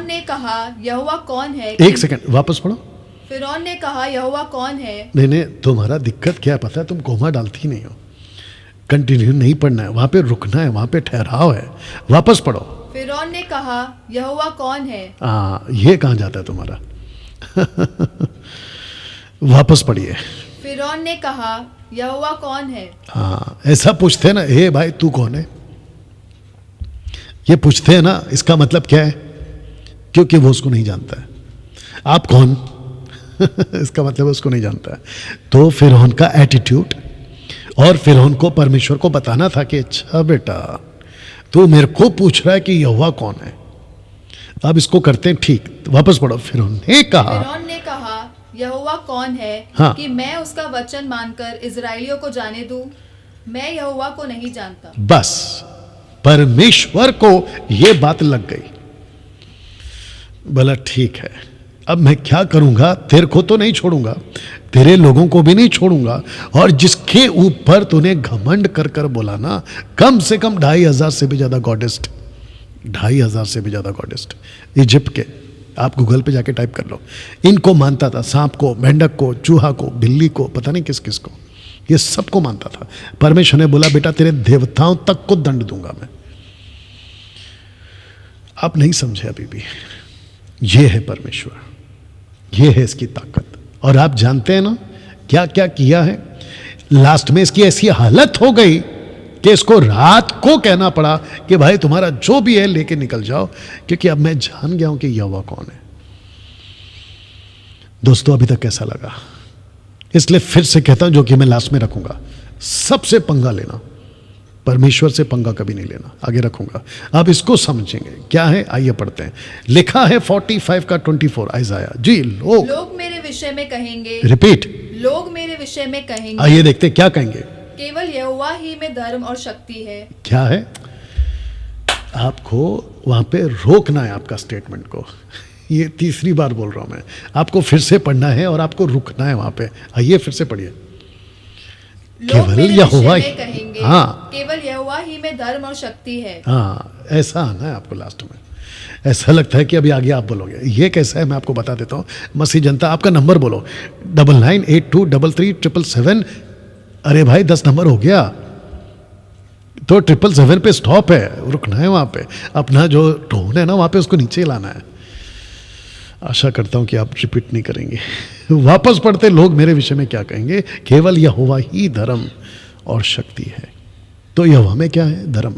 Speaker 2: ने कहा यहोवा कौन है?
Speaker 1: एक सेकंड वापस पढ़ो।
Speaker 2: फिरौन ने कहा यहोवा कौन है?
Speaker 1: नहीं, तुम्हारा दिक्कत क्या है पता है? तुम कोमा डालती नहीं हो। कंटिन्यू नहीं पढ़ना है, वहां पे रुकना है, वहां पे ठहराव है। वापस पढ़ो।
Speaker 2: फिरौन ने कहा यहोवा कौन है?
Speaker 1: ये कहां जाता है तुम्हारा? वापस पढ़िए।
Speaker 2: फिरौन ने कहा यहोवा कौन है?
Speaker 1: ऐसा पूछते हैं ना, हे भाई तू कौन है? ये पूछते हैं ना, इसका मतलब क्या है? क्योंकि वो उसको नहीं जानता है। आप कौन? इसका मतलब उसको नहीं जानता है। तो फिरौन का एटीट्यूड, और फिरौन को परमेश्वर को बताना था कि अच्छा बेटा तू मेरे को पूछ रहा है कि यहोवा कौन है। अब इसको करते हैं ठीक। वापस पढ़ो। फिरौन ने कहा
Speaker 2: यहोवा कौन है?
Speaker 1: हाँ।
Speaker 2: कि मैं उसका वचन मानकर इजराइलियों को जाने दूं? मैं यहोवा को नहीं जानता।
Speaker 1: बस परमेश्वर को यह बात लग गई। बोला ठीक है, अब मैं क्या करूंगा? तेरे को तो नहीं छोड़ूंगा, तेरे लोगों को भी नहीं छोड़ूंगा, और जिसके ऊपर तूने घमंड कर कर बोला ना, कम से कम 2500 से भी ज्यादा गॉडेस्ट, 2500 से भी ज्यादा गॉडेस्ट इजिप्ट के, आप गूगल पे जाके टाइप कर लो, इनको मानता था। सांप को, मेंढक को, चूहा को, बिल्ली को, पता नहीं किस किस को, ये सबको मानता था। परमेश्वर ने बोला बेटा तेरे देवताओं तक को दंड दूंगा मैं। आप नहीं समझे अभी भी। ये है परमेश्वर, ये है इसकी ताकत। और आप जानते हैं ना क्या क्या किया है? लास्ट में इसकी ऐसी हालत हो गई कि इसको रात को कहना पड़ा कि भाई तुम्हारा जो भी है लेके निकल जाओ, क्योंकि अब मैं जान गया हूं कि यहोवा कौन है। दोस्तों अभी तक कैसा लगा? इसलिए फिर से कहता हूं, जो कि मैं लास्ट में रखूंगा, सबसे पंगा लेना, परमेश्वर से पंगा कभी नहीं लेना। आगे रखूंगा, अब इसको समझेंगे क्या है। आइए पढ़ते हैं। लिखा है 45 का 24 आइजाया जी। लोग
Speaker 2: मेरे विषय में कहेंगे।
Speaker 1: रिपीट।
Speaker 2: लोग मेरे विषय में कहेंगे।
Speaker 1: आइए देखते क्या कहेंगे।
Speaker 2: केवल यहोवा ही में धर्म और शक्ति है।
Speaker 1: क्या है? आपको वहां पे रोकना है आपका स्टेटमेंट को। ये तीसरी बार बोल रहा हूं मैं, आपको फिर से पढ़ना है और आपको रुकना है वहां पे। आइए फिर से पढ़िए। केवल यहोवा ही
Speaker 2: कहेंगे।
Speaker 1: हाँ,
Speaker 2: केवल यहोवा ही में धर्म और शक्ति है।
Speaker 1: हाँ, ऐसा आना है आपको लास्ट में। ऐसा लगता है कि अभी आगे आप बोलोगे। ये कैसा है मैं आपको बता देता हूँ। मसीह जनता, आपका नंबर बोलो 9982337777। अरे भाई 10 नंबर हो गया, तो 777 पे स्टॉप है, रुकना है वहां पे। अपना जो टोन है ना वहां पे उसको नीचे लाना है। आशा करता हूं कि आप रिपीट नहीं करेंगे। वापस पढ़ते। लोग मेरे विषय में क्या कहेंगे? केवल यहोवा ही धर्म और शक्ति है। तो यहोवा में क्या है? धर्म।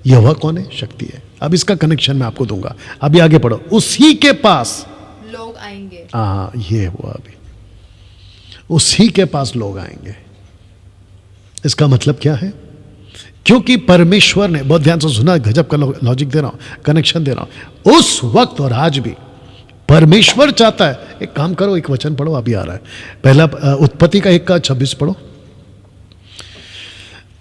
Speaker 1: यहोवा कौन है? शक्ति है। अब इसका कनेक्शन मैं आपको दूंगा। अभी आगे पढ़ो। उसी के पास
Speaker 2: लोग आएंगे।
Speaker 1: हाँ, ये हुआ अभी। उसी के पास लोग आएंगे। इसका मतलब क्या है? क्योंकि परमेश्वर ने, बहुत ध्यान से सुना, गजब का लॉजिक दे रहा हूं, कनेक्शन दे रहा हूं। उस वक्त और आज भी परमेश्वर चाहता है। एक काम करो, एक वचन पढ़ो, अभी आ रहा है। पहला उत्पत्ति का 1 का 26 पढ़ो।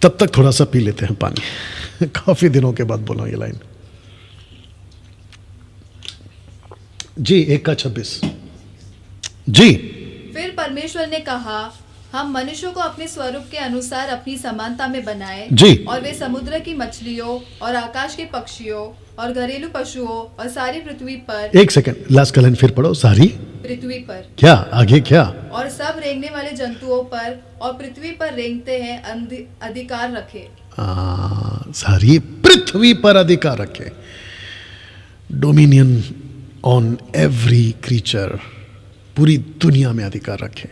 Speaker 1: तब तक थोड़ा सा पी लेते हैं पानी। काफी दिनों के बाद बोला ये लाइन। जी 1:26 जी।
Speaker 2: फिर परमेश्वर ने कहा, हम मनुष्यों को अपने स्वरूप के अनुसार अपनी समानता में बनाए
Speaker 1: जी।
Speaker 2: और वे समुद्र की मछलियों और आकाश के पक्षियों और घरेलू पशुओं और सारी पृथ्वी पर,
Speaker 1: एक सेकंड, लास्ट कलन फिर पढ़ो। सारी
Speaker 2: पृथ्वी पर
Speaker 1: क्या, आगे क्या?
Speaker 2: और सब रेंगने वाले जंतुओं पर और पृथ्वी पर रेंगते हैं अधिकार रखे।
Speaker 1: सारी पृथ्वी पर अधिकार रखे, डोमिनियन ऑन एवरी क्रीचर, पूरी दुनिया में अधिकार रखे।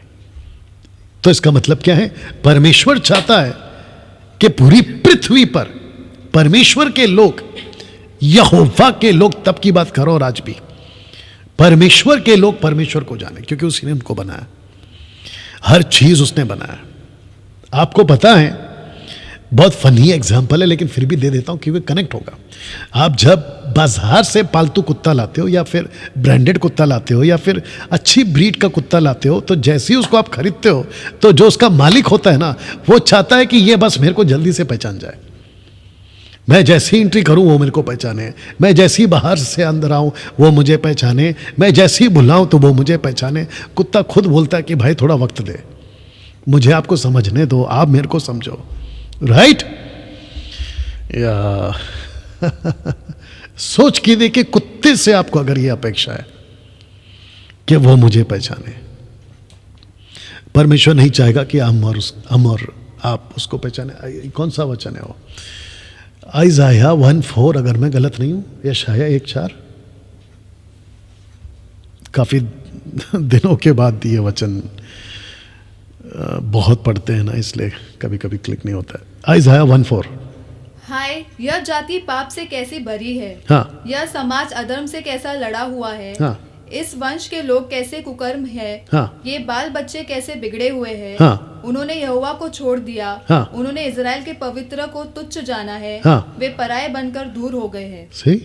Speaker 1: तो इसका मतलब क्या है? परमेश्वर चाहता है कि पूरी पृथ्वी पर परमेश्वर के लोग, यहोवा के लोग, तब की बात करो और आज भी परमेश्वर के लोग परमेश्वर को जाने, क्योंकि उसी ने उनको बनाया, हर चीज उसने बनाया। आपको पता है, बहुत फनी एग्जाम्पल है लेकिन फिर भी दे देता हूं क्योंकि कनेक्ट होगा। आप जब बाजार से पालतू कुत्ता लाते हो या फिर ब्रांडेड कुत्ता लाते हो या फिर अच्छी ब्रीड का कुत्ता लाते हो, तो जैसे ही उसको आप खरीदते हो तो जो उसका मालिक होता है ना, वो चाहता है कि ये बस मेरे को जल्दी से पहचान जाए, मैं जैसे ही एंट्री करूं वो मेरे को पहचाने, मैं जैसे ही बाहर से अंदर आऊं वो मुझे पहचाने, मैं जैसे ही बुलाऊं तो वो मुझे पहचाने। कुत्ता खुद बोलता है कि भाई थोड़ा वक्त दे, मुझे आपको समझने दो, आप मेरे को समझो, राइट? या सोच के देखिए, कुत्ते से आपको अगर ये अपेक्षा है कि वो मुझे पहचाने, परमेश्वर नहीं चाहेगा कि हम और आप उसको पहचाने। कौन सा वचन है वो? आइज़ाया 1:4 अगर मैं गलत नहीं हूं, यशाया 1:4। काफी दिनों के बाद ये वचन बहुत पढ़ते हैं ना, इसलिए कभी कभी क्लिक नहीं होता है। आइज़ाया 1:4।
Speaker 2: हाय, यह जाति पाप से कैसी भरी है,
Speaker 1: हाँ
Speaker 2: यह समाज अधर्म से कैसा लड़ा हुआ है,
Speaker 1: हाँ
Speaker 2: इस वंश के लोग कैसे कुकर्म है,
Speaker 1: हाँ
Speaker 2: ये बाल बच्चे कैसे बिगड़े हुए हैं।
Speaker 1: हाँ
Speaker 2: उन्होंने यहोवा को छोड़ दिया,
Speaker 1: हाँ।
Speaker 2: उन्होंने इज़राइल के पवित्र को तुच्छ जाना है,
Speaker 1: हाँ।
Speaker 2: वे पराये बनकर दूर हो गए हैं।
Speaker 1: सही।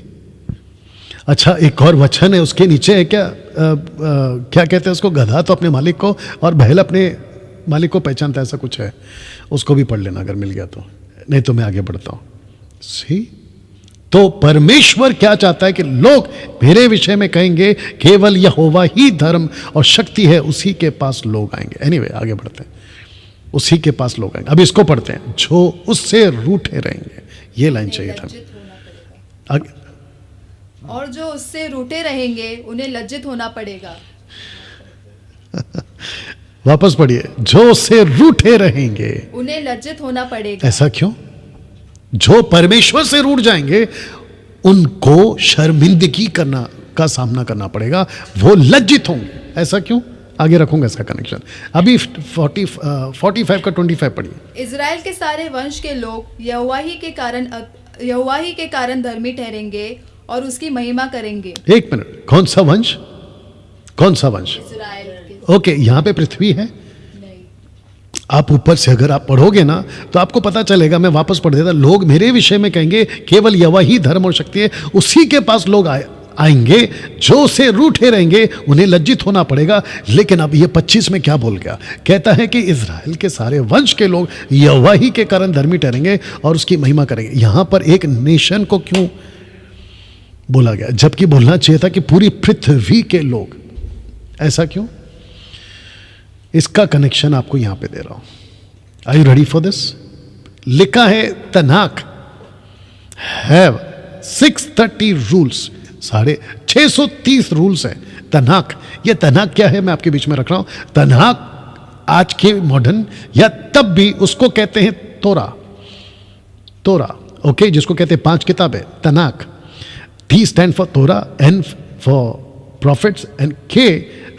Speaker 1: अच्छा, एक और वचन है उसके नीचे है क्या? क्या कहते हैं उसको? गधा तो अपने मालिक को और बैल अपने मालिक को पहचानता है, ऐसा कुछ है। उसको भी पढ़ लेना अगर मिल गया तो, नहीं तो मैं आगे बढ़ता हूं। सी, तो परमेश्वर क्या चाहता है कि लोग मेरे विषय में कहेंगे केवल यहोवा ही धर्म और शक्ति है, उसी के पास लोग आएंगे। एनीवे, आगे बढ़ते हैं। उसी के पास लोग आएंगे। अब इसको पढ़ते हैं, जो उससे रूठे रहेंगे। ये लाइन चाहिए था
Speaker 2: लज्जित होना पड़ेगा। और जो उससे रूठे रहेंगे उन्हें लज्जित होना पड़ेगा।
Speaker 1: वापस पढ़िए, जो उससे रूठे रहेंगे
Speaker 2: उन्हें लज्जित होना पड़ेगा।
Speaker 1: ऐसा क्यों? जो परमेश्वर से रूठ जाएंगे उनको शर्मिंदगी का सामना करना पड़ेगा, वो लज्जित होंगे। ऐसा क्यों? आगे रखूंगा इसका कनेक्शन। अभी 45 का 25 पढ़िए।
Speaker 2: इज़राइल के सारे वंश के लोग यहोवा ही के कारण धर्मी ठहरेंगे और उसकी महिमा करेंगे।
Speaker 1: एक मिनट, कौन सा वंश? कौन सा वंश?
Speaker 2: इज़राइल के।
Speaker 1: ओके, यहां पे पृथ्वी है।
Speaker 2: नहीं।
Speaker 1: आप ऊपर से अगर आप पढ़ोगे ना तो आपको पता चलेगा। मैं वापस पढ़ देता। लोग मेरे विषय में कहेंगे केवल यहोवा ही धर्म और शक्ति है, उसी के पास लोग आएंगे। जो से रूठे रहेंगे उन्हें लज्जित होना पड़ेगा। लेकिन अब ये 25 में क्या बोल गया? कहता है कि इज़राइल के सारे वंश के लोग यहोवा ही के कारण धर्मी ठहरेंगे और उसकी महिमा करेंगे। यहां पर एक नेशन को क्यों बोला गया, जबकि बोलना चाहिए था कि पूरी पृथ्वी के लोग? ऐसा क्यों? इसका कनेक्शन आपको यहां पे दे रहा हूं। Are you ready for this? लिखा है तनाक हैव 630 रूल्स, 630 रूल्स है। तनाक, ये तनाक क्या है मैं आपके बीच में रख रहा हूं। तनाक आज के मॉडर्न या तब भी उसको कहते हैं तोरा, ओके, जिसको कहते हैं 5 किताबें। तनाक, T stand for Torah, N for prophets and K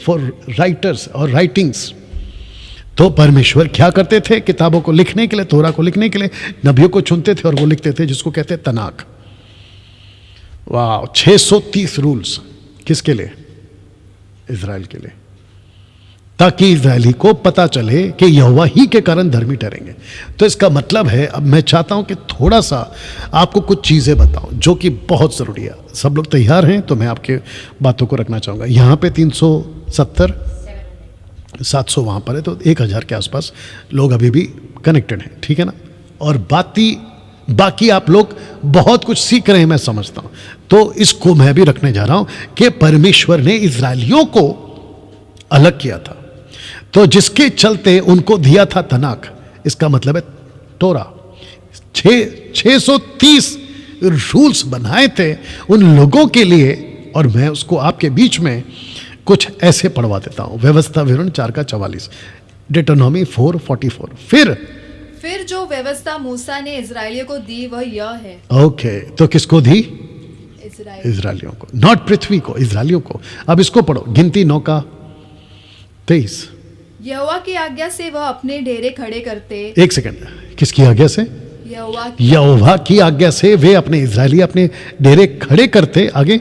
Speaker 1: for writers और writings। तो परमेश्वर क्या करते थे? किताबों को लिखने के लिए, तोरा को लिखने के लिए नबियों को चुनते थे और वो लिखते थे, जिसको कहते हैं तनाक। वाह, 630 रूल्स किसके लिए? इज़राइल के लिए, ताकि इज़राइली को पता चले कि यहोवा ही के कारण धर्मी ठहरेंगे। तो इसका मतलब है, अब मैं चाहता हूं कि थोड़ा सा आपको कुछ चीज़ें बताऊं जो कि बहुत ज़रूरी है। सब लोग तैयार हैं? तो मैं आपके बातों को रखना चाहूँगा। यहाँ पे 370 700 वहाँ पर है, तो 1000 के आसपास लोग अभी भी कनेक्टेड हैं, ठीक है ना? और बाकी बाकी आप लोग बहुत कुछ सीख रहे हैं, मैं समझता हूं। तो इसको मैं भी रखने जा रहा हूं कि परमेश्वर ने इजरायलियों को अलग किया था, तो जिसके चलते उनको दिया था तनाक, इसका मतलब है तोरा। 630 रूल्स बनाए थे उन लोगों के लिए, और मैं उसको आपके बीच में कुछ ऐसे पढ़वा देता हूं। व्यवस्था विवरण 4:44, डिटोनॉमी 4:44।
Speaker 2: फिर जो व्यवस्था मूसा ने इजरायलियों को दी वह यह है।
Speaker 1: ओके, तो किसको दी?
Speaker 2: इजराइल।
Speaker 1: इजरायलियों को, नॉट पृथ्वी को, इजरायलियों को। अब इसको पढ़ो, गिनती 9:23।
Speaker 2: यहोवा की आज्ञा से वह अपने डेरे खड़े करते।
Speaker 1: एक सेकंड, किसकी आज्ञा से?
Speaker 2: यहोवा
Speaker 1: की आज्ञा से वे अपने इजरायली अपने डेरे खड़े करते। आगे,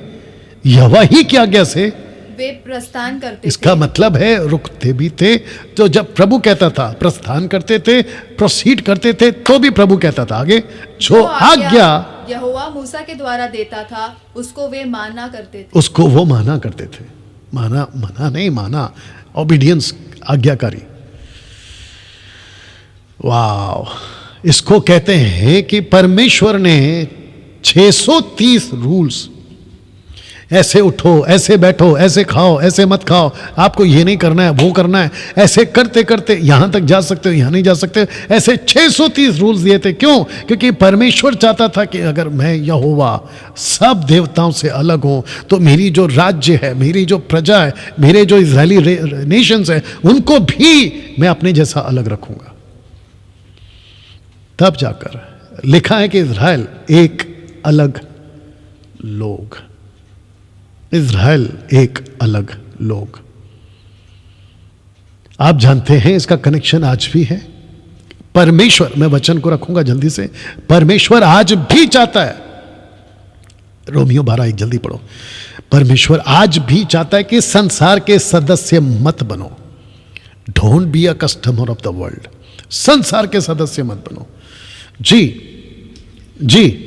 Speaker 1: यहोवा ही की आज्ञा से
Speaker 2: वे प्रस्थान करते
Speaker 1: इसका
Speaker 2: थे।
Speaker 1: मतलब है रुकते भी थे। तो जब प्रभु कहता था प्रस्थान करते थे, प्रोसीड करते थे, तो भी प्रभु कहता था आगे जो आज्ञा
Speaker 2: यहोवा मूसा के द्वारा देता था उसको वे माना करते थे।
Speaker 1: उसको वो माना करते थे। मना नहीं, माना, ओबीडियंस, आज्ञाकारी। वाह, इसको कहते हैं कि परमेश्वर ने 630 रूल्स, ऐसे उठो, ऐसे बैठो, ऐसे खाओ, ऐसे मत खाओ, आपको ये नहीं करना है, वो करना है, ऐसे करते करते यहां तक जा सकते हो, यहां नहीं जा सकते, ऐसे 630 रूल्स दिए थे। क्यों? क्योंकि परमेश्वर चाहता था कि अगर मैं यहोवा सब देवताओं से अलग हूं, तो मेरी जो राज्य है, मेरी जो प्रजा है, मेरे जो इजरायली नेशंस है, उनको भी मैं अपने जैसा अलग रखूंगा। तब जाकर लिखा है कि इजराइल एक अलग लोग, इजराइल एक अलग लोग। आप जानते हैं इसका कनेक्शन आज भी है। परमेश्वर, मैं वचन को रखूंगा जल्दी से, परमेश्वर आज भी चाहता है, रोमियो 12:1 जल्दी पढ़ो। परमेश्वर आज भी चाहता है कि संसार के सदस्य मत बनो। Don't be a customer of the world. संसार के सदस्य मत बनो। जी।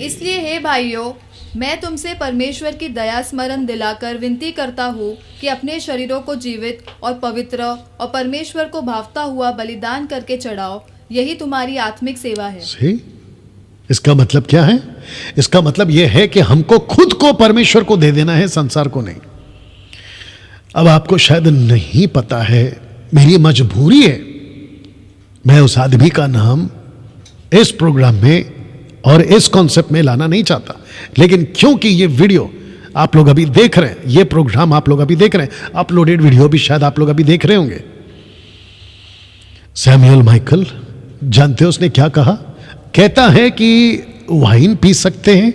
Speaker 2: इसलिए हे भाइयों, मैं तुमसे परमेश्वर की दया स्मरण दिलाकर विनती करता हूँ कि अपने शरीरों को जीवित और पवित्र और परमेश्वर को भावता हुआ बलिदान करके चढ़ाओ, यही तुम्हारी आत्मिक सेवा है।
Speaker 1: सही। इसका मतलब क्या है? इसका मतलब यह है कि हमको खुद को परमेश्वर को दे देना है, संसार को नहीं। अब आपको शायद नहीं पता है, मेरी मजबूरी है, मैं उस आदमी का नाम इस प्रोग्राम में और इस कॉन्सेप्ट में लाना नहीं चाहता, लेकिन क्योंकि ये वीडियो आप लोग अभी देख रहे हैं, ये प्रोग्राम आप लोग अभी देख रहे हैं, अपलोडेड वीडियो भी शायद आप लोग अभी देख रहे होंगे। सैमुअल माइकल, जानते हो उसने क्या कहा? कहता है कि वाइन पी सकते हैं,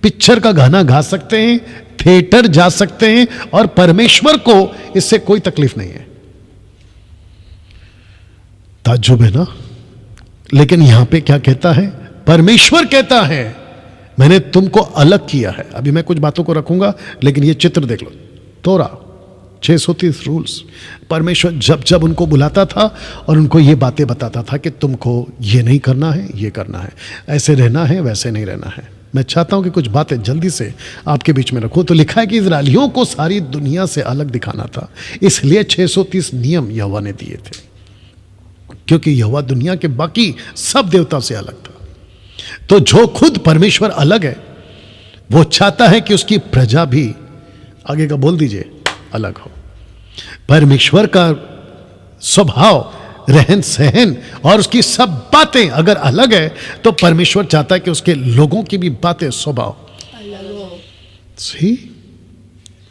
Speaker 1: पिक्चर का गाना गा सकते हैं, थिएटर जा सकते हैं, और परमेश्वर को इससे कोई तकलीफ नहीं है। ताज्जुब है ना? लेकिन यहां पे क्या कहता है? परमेश्वर कहता है मैंने तुमको अलग किया है। अभी मैं कुछ बातों को रखूंगा, लेकिन ये चित्र देख लो। तोरा 630 रूल्स। परमेश्वर जब जब उनको बुलाता था और उनको ये बातें बताता था कि तुमको ये नहीं करना है, ये करना है, ऐसे रहना है, वैसे नहीं रहना है। मैं चाहता हूं कि कुछ बातें जल्दी से आपके बीच में रखूं। तो लिखा है कि इजरायलियों को सारी दुनिया से अलग दिखाना था, इसलिए 630 नियम यहोवा ने दिए थे, क्योंकि यहोवा दुनिया के बाकी सब देवताओं से अलग था। तो जो खुद परमेश्वर अलग है, वो चाहता है कि उसकी प्रजा भी, आगे का बोल दीजिए, अलग हो। परमेश्वर का स्वभाव, रहन सहन और उसकी सब बातें अगर अलग है, तो परमेश्वर चाहता है कि उसके लोगों की भी बातें, स्वभाव
Speaker 2: अलग हो।
Speaker 1: सही।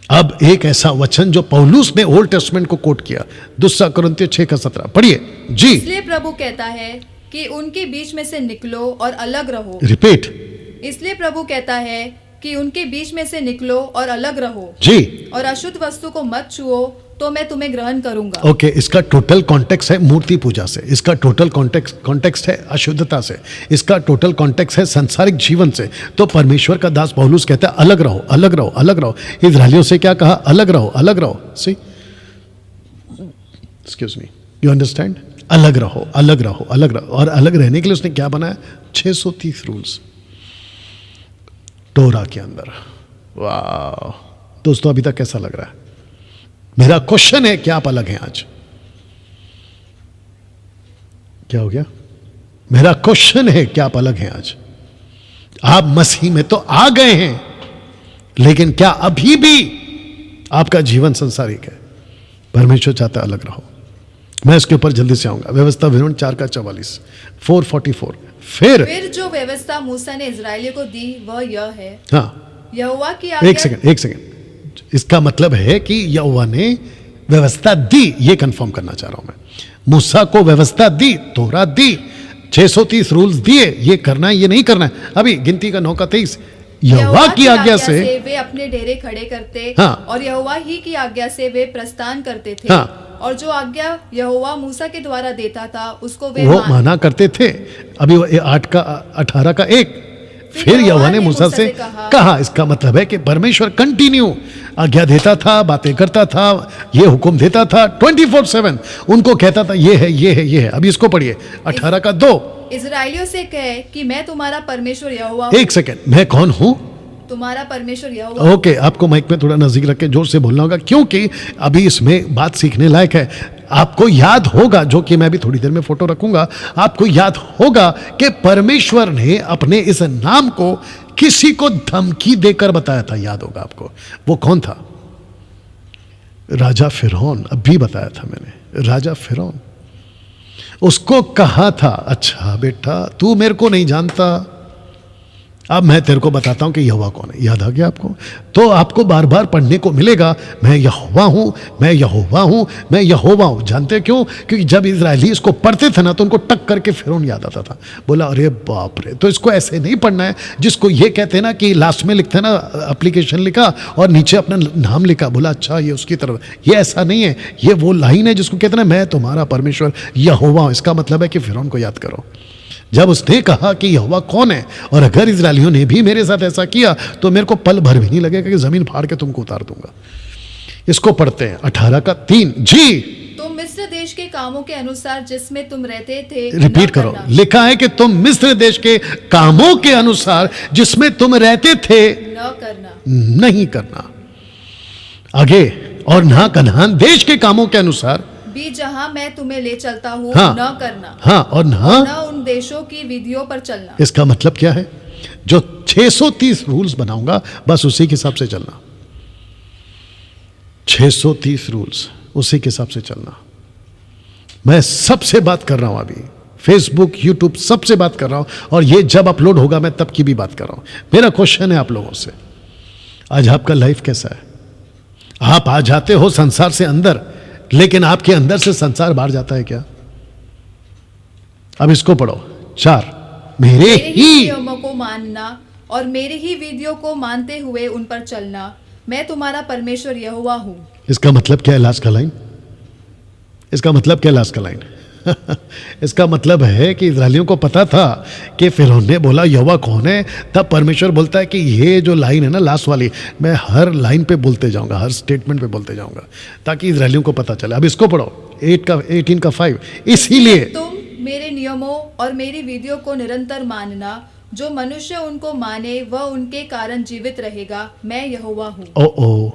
Speaker 1: अब एक ऐसा वचन जो पौलुस ने ओल्ड टेस्टमेंट को कोट किया, 2 कुरिन्थियों 6:17 पढ़िए जी।
Speaker 2: इसलिए प्रभु कहता है कि उनके बीच में से निकलो और अलग रहो।
Speaker 1: रिपीट।
Speaker 2: इसलिए प्रभु कहता है कि उनके बीच में से निकलो और अलग रहो
Speaker 1: जी।
Speaker 2: और अशुद्ध वस्तु को मत छुओ, तो मैं तुम्हें ग्रहण करूंगा।
Speaker 1: ओके, इसका टोटल कॉन्टेक्स्ट है मूर्ति पूजा से, इसका टोटल कॉन्टेक्स्ट है अशुद्धता से, इसका टोटल कॉन्टेक्स्ट है सांसारिक जीवन से। तो परमेश्वर का दास पौलुस कहता है अलग रहो, अलग रहो, अलग रहो। इजरायलियों से क्या कहा? अलग रहो, अलग रहो। सी, एक्सक्यूज मी, यू अंडरस्टैंड? अलग रहो, अलग रहो, अलग रहो। और अलग रहने के लिए उसने क्या बनाया? 630 रूल्स टोरा के अंदर। वाह दोस्तों, अभी तक कैसा लग रहा है? मेरा क्वेश्चन है, क्या आप अलग हैं आज? क्या हो गया? मेरा क्वेश्चन है, क्या आप अलग हैं आज? आप मसीह में तो आ गए हैं, लेकिन क्या अभी भी आपका जीवन संसारिक है? परमेश्वर चाहता है अलग रहो। मैं इसके ऊपर जल्दी से आऊंगा। व्यवस्था विवरण 4:44, 4:44।
Speaker 2: फिर जो व्यवस्था मूसा ने इजरायलियों को दी वह यह है,
Speaker 1: हाँ,
Speaker 2: यहोवा की
Speaker 1: एक सेकंड। इसका मतलब है कि यहोवा ने व्यवस्था दी, ये कंफर्म करना चाह रहा हूं मैं। मूसा को व्यवस्था दी, तोरा दी, 630 रूल्स दिए, ये करना है, ये नहीं करना है। अभी गिनती का 9:23, यहोवा की आज्ञा से
Speaker 2: वे अपने डेरे खड़े करते,
Speaker 1: हाँ,
Speaker 2: और यहोवा ही की आज्ञा से वे प्रस्थान करते थे,
Speaker 1: हाँ,
Speaker 2: और जो आज्ञा यहोवा मूसा के द्वारा देता था उसको वे
Speaker 1: वो माना करते थे। अभी वो 8:18 फिर यहोवा ने मूसा से कहा। इसका मतलब है कि परमेश्वर कंटिन्यू आज्ञा देता था, बातें करता था, ये हुक्म देता था 24/7, उनको कहता था ये है, ये है, ये है। अभी इसको पढ़िए 18:2,
Speaker 2: इजराइलियों से कहे कि मैं तुम्हारा परमेश्वर यहोवा हूँ।
Speaker 1: एक सेकंड, मैं कौन हूं?
Speaker 2: तुम्हारा परमेश्वर यहोवा।
Speaker 1: ओके, आपको माइक में थोड़ा नजदीक रख के जोर से बोलना होगा, क्योंकि अभी इसमें बात सीखने लायक है। आपको याद होगा, जो कि मैं भी थोड़ी देर में फोटो रखूंगा, आपको याद होगा कि परमेश्वर ने अपने इस नाम को किसी को धमकी देकर बताया था। याद होगा आपको, वो कौन था? राजा फिरौन। अभी बताया था मैंने, राजा फिरौन। उसको कहा था, अच्छा बेटा तू मेरे को नहीं जानता, अब मैं तेरे को बताता हूं कि यहोवा कौन है। याद आ गया आपको? तो आपको बार बार पढ़ने को मिलेगा, मैं यहोवा हूं, मैं यहोवा हूं, मैं यहोवा हूं। जानते क्यों? क्योंकि जब इजरायली इसको पढ़ते थे ना, तो उनको टक करके फिरौन याद आता था। बोला अरे बाप रे। तो इसको ऐसे नहीं पढ़ना है जिसको ये कहते हैं ना कि लास्ट में लिखते हैं ना, एप्लीकेशन लिखा और नीचे अपना नाम लिखा, बोला अच्छा ये उसकी तरफ। ये ऐसा नहीं है, ये वो लाइन है जिसको कहते हैं ना, मैं तुम्हारा परमेश्वर यहोवा हूं। इसका मतलब है कि फिरौन को याद करो। जब उसने कहा कि यहोवा कौन है, और अगर इजरायलियों ने भी मेरे साथ ऐसा किया तो मेरे को पल भर भी नहीं लगेगा कि जमीन फाड़ के तुमको उतार दूंगा। इसको पढ़ते हैं 18:3। जी,
Speaker 2: तुम मिस्र देश के कामों के अनुसार जिसमें तुम रहते थे,
Speaker 1: रिपीट करो। लिखा है कि तुम मिस्र देश के कामों के अनुसार जिसमें तुम रहते थे
Speaker 2: न करना,
Speaker 1: नहीं करना। आगे, और ना कनान देश के कामों के अनुसार
Speaker 2: भी जहां मैं तुम्हें ले चलता हूँ,
Speaker 1: हाँ,
Speaker 2: न करना।
Speaker 1: हाँ, और ना
Speaker 2: उन देशों की विधियों पर चलना।
Speaker 1: इसका मतलब क्या है? जो 630 रूल्स बनाऊंगा बस उसी के हिसाब से चलना। 630 रूल्स, उसी के हिसाब से चलना। मैं सबसे बात कर रहा हूं अभी, फेसबुक, यूट्यूब, सबसे बात कर रहा हूं, और ये जब अपलोड होगा मैं तब की भी बात कर रहा हूं। मेरा क्वेश्चन है आप लोगों से, आज आपका लाइफ कैसा है? आप आ जाते हो संसार से अंदर, लेकिन आपके अंदर से संसार बाहर जाता है क्या? अब इसको पढ़ो 4, मेरे ही
Speaker 2: नियमों को मानना और मेरी ही विधियों को मानते हुए उन पर चलना, मैं तुम्हारा परमेश्वर यहोवा हूँ।
Speaker 1: इसका मतलब क्या है? लास्ट का लाइन, इसका मतलब क्या? लास्ट का लाइन इसका मतलब है कि इजरायलियों को पता था कि फिरौन ने बोला यहोवा कौन है, तब परमेश्वर बोलता है कि ये जो लाइन है ना लास्ट वाली, मैं हर लाइन पे बोलते जाऊंगा, हर स्टेटमेंट पे बोलते जाऊंगा, ताकि इजरायलियों को पता चले। अब इसको पढ़ो 18:5। इसीलिए
Speaker 2: तुम मेरे नियमों और मेरी विधियों को निरंतर मानना, जो मनुष्य उनको माने वह उनके कारण जीवित रहेगा, मैं यहोवा हूँ।
Speaker 1: ओ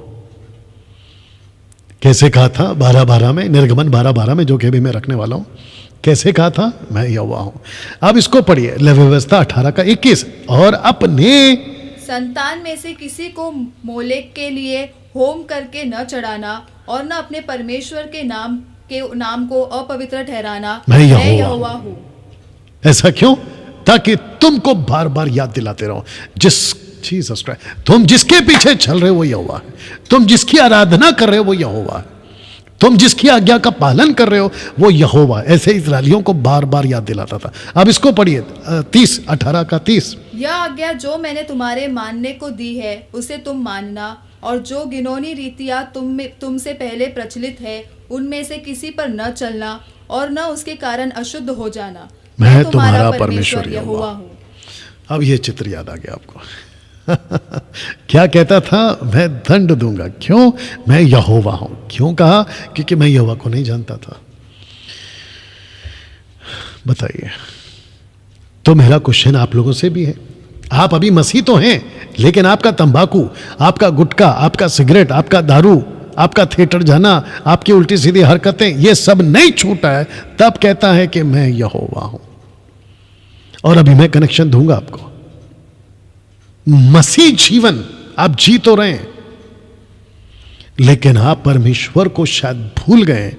Speaker 1: कैसे कहा था? 12:12 में, निर्गमन 12:12 में, जो कि अभी मैं रखने वाला हूं। कैसे कहा था? मैं यहोवा हूं। अब इसको पढ़िए, व्यवस्था 18:21, और अपने
Speaker 2: संतान में से किसी को मोलेक के लिए होम करके न चढ़ाना, और न अपने परमेश्वर के नाम को अपवित्र ठहराना,
Speaker 1: मैं
Speaker 2: यहोवा हूँ।
Speaker 1: ऐसा क्यों? ताकि तुमको बार बार याद दिलाते रहो, जीसस क्राइस्ट, तुम जिसके पीछे चल रहे हो वो यहोवा है, तुम जिसकी आराधना कर रहे हो वो यहोवा है, तुम जिसकी आज्ञा का पालन कर रहे हो वो यहोवा। ऐसे इस्राएलियों को बार बार याद दिलाता था। अब इसको पढ़िए 18:30।
Speaker 2: यह आज्ञा जो मैंने तुम्हारे मानने को दी है उसे तुम मानना, और जो घिनौनी रीतियां तुमसे पहले प्रचलित है उनमें से किसी पर न चलना, और न उसके कारण अशुद्ध हो जाना,
Speaker 1: मैं तुम्हारा परमेश्वर यहोवा हूँ। अब ये चित्र याद आ गया आपको क्या कहता था? मैं दंड दूंगा। क्यों? मैं यहोवा हूं। क्यों कहा? क्योंकि मैं यहोवा को नहीं जानता था। बताइए। तो मेरा क्वेश्चन आप लोगों से भी है, आप अभी मसीह तो हैं, लेकिन आपका तंबाकू, आपका गुटखा, आपका सिगरेट, आपका दारू, आपका थिएटर जाना, आपकी उल्टी सीधी हरकतें, ये सब नहीं छूटा है, तब कहता है कि मैं यहोवा हूं। और अभी मैं कनेक्शन दूंगा आपको। मसीह जीवन आप जी तो रहे हैं, लेकिन आप परमेश्वर को शायद भूल गए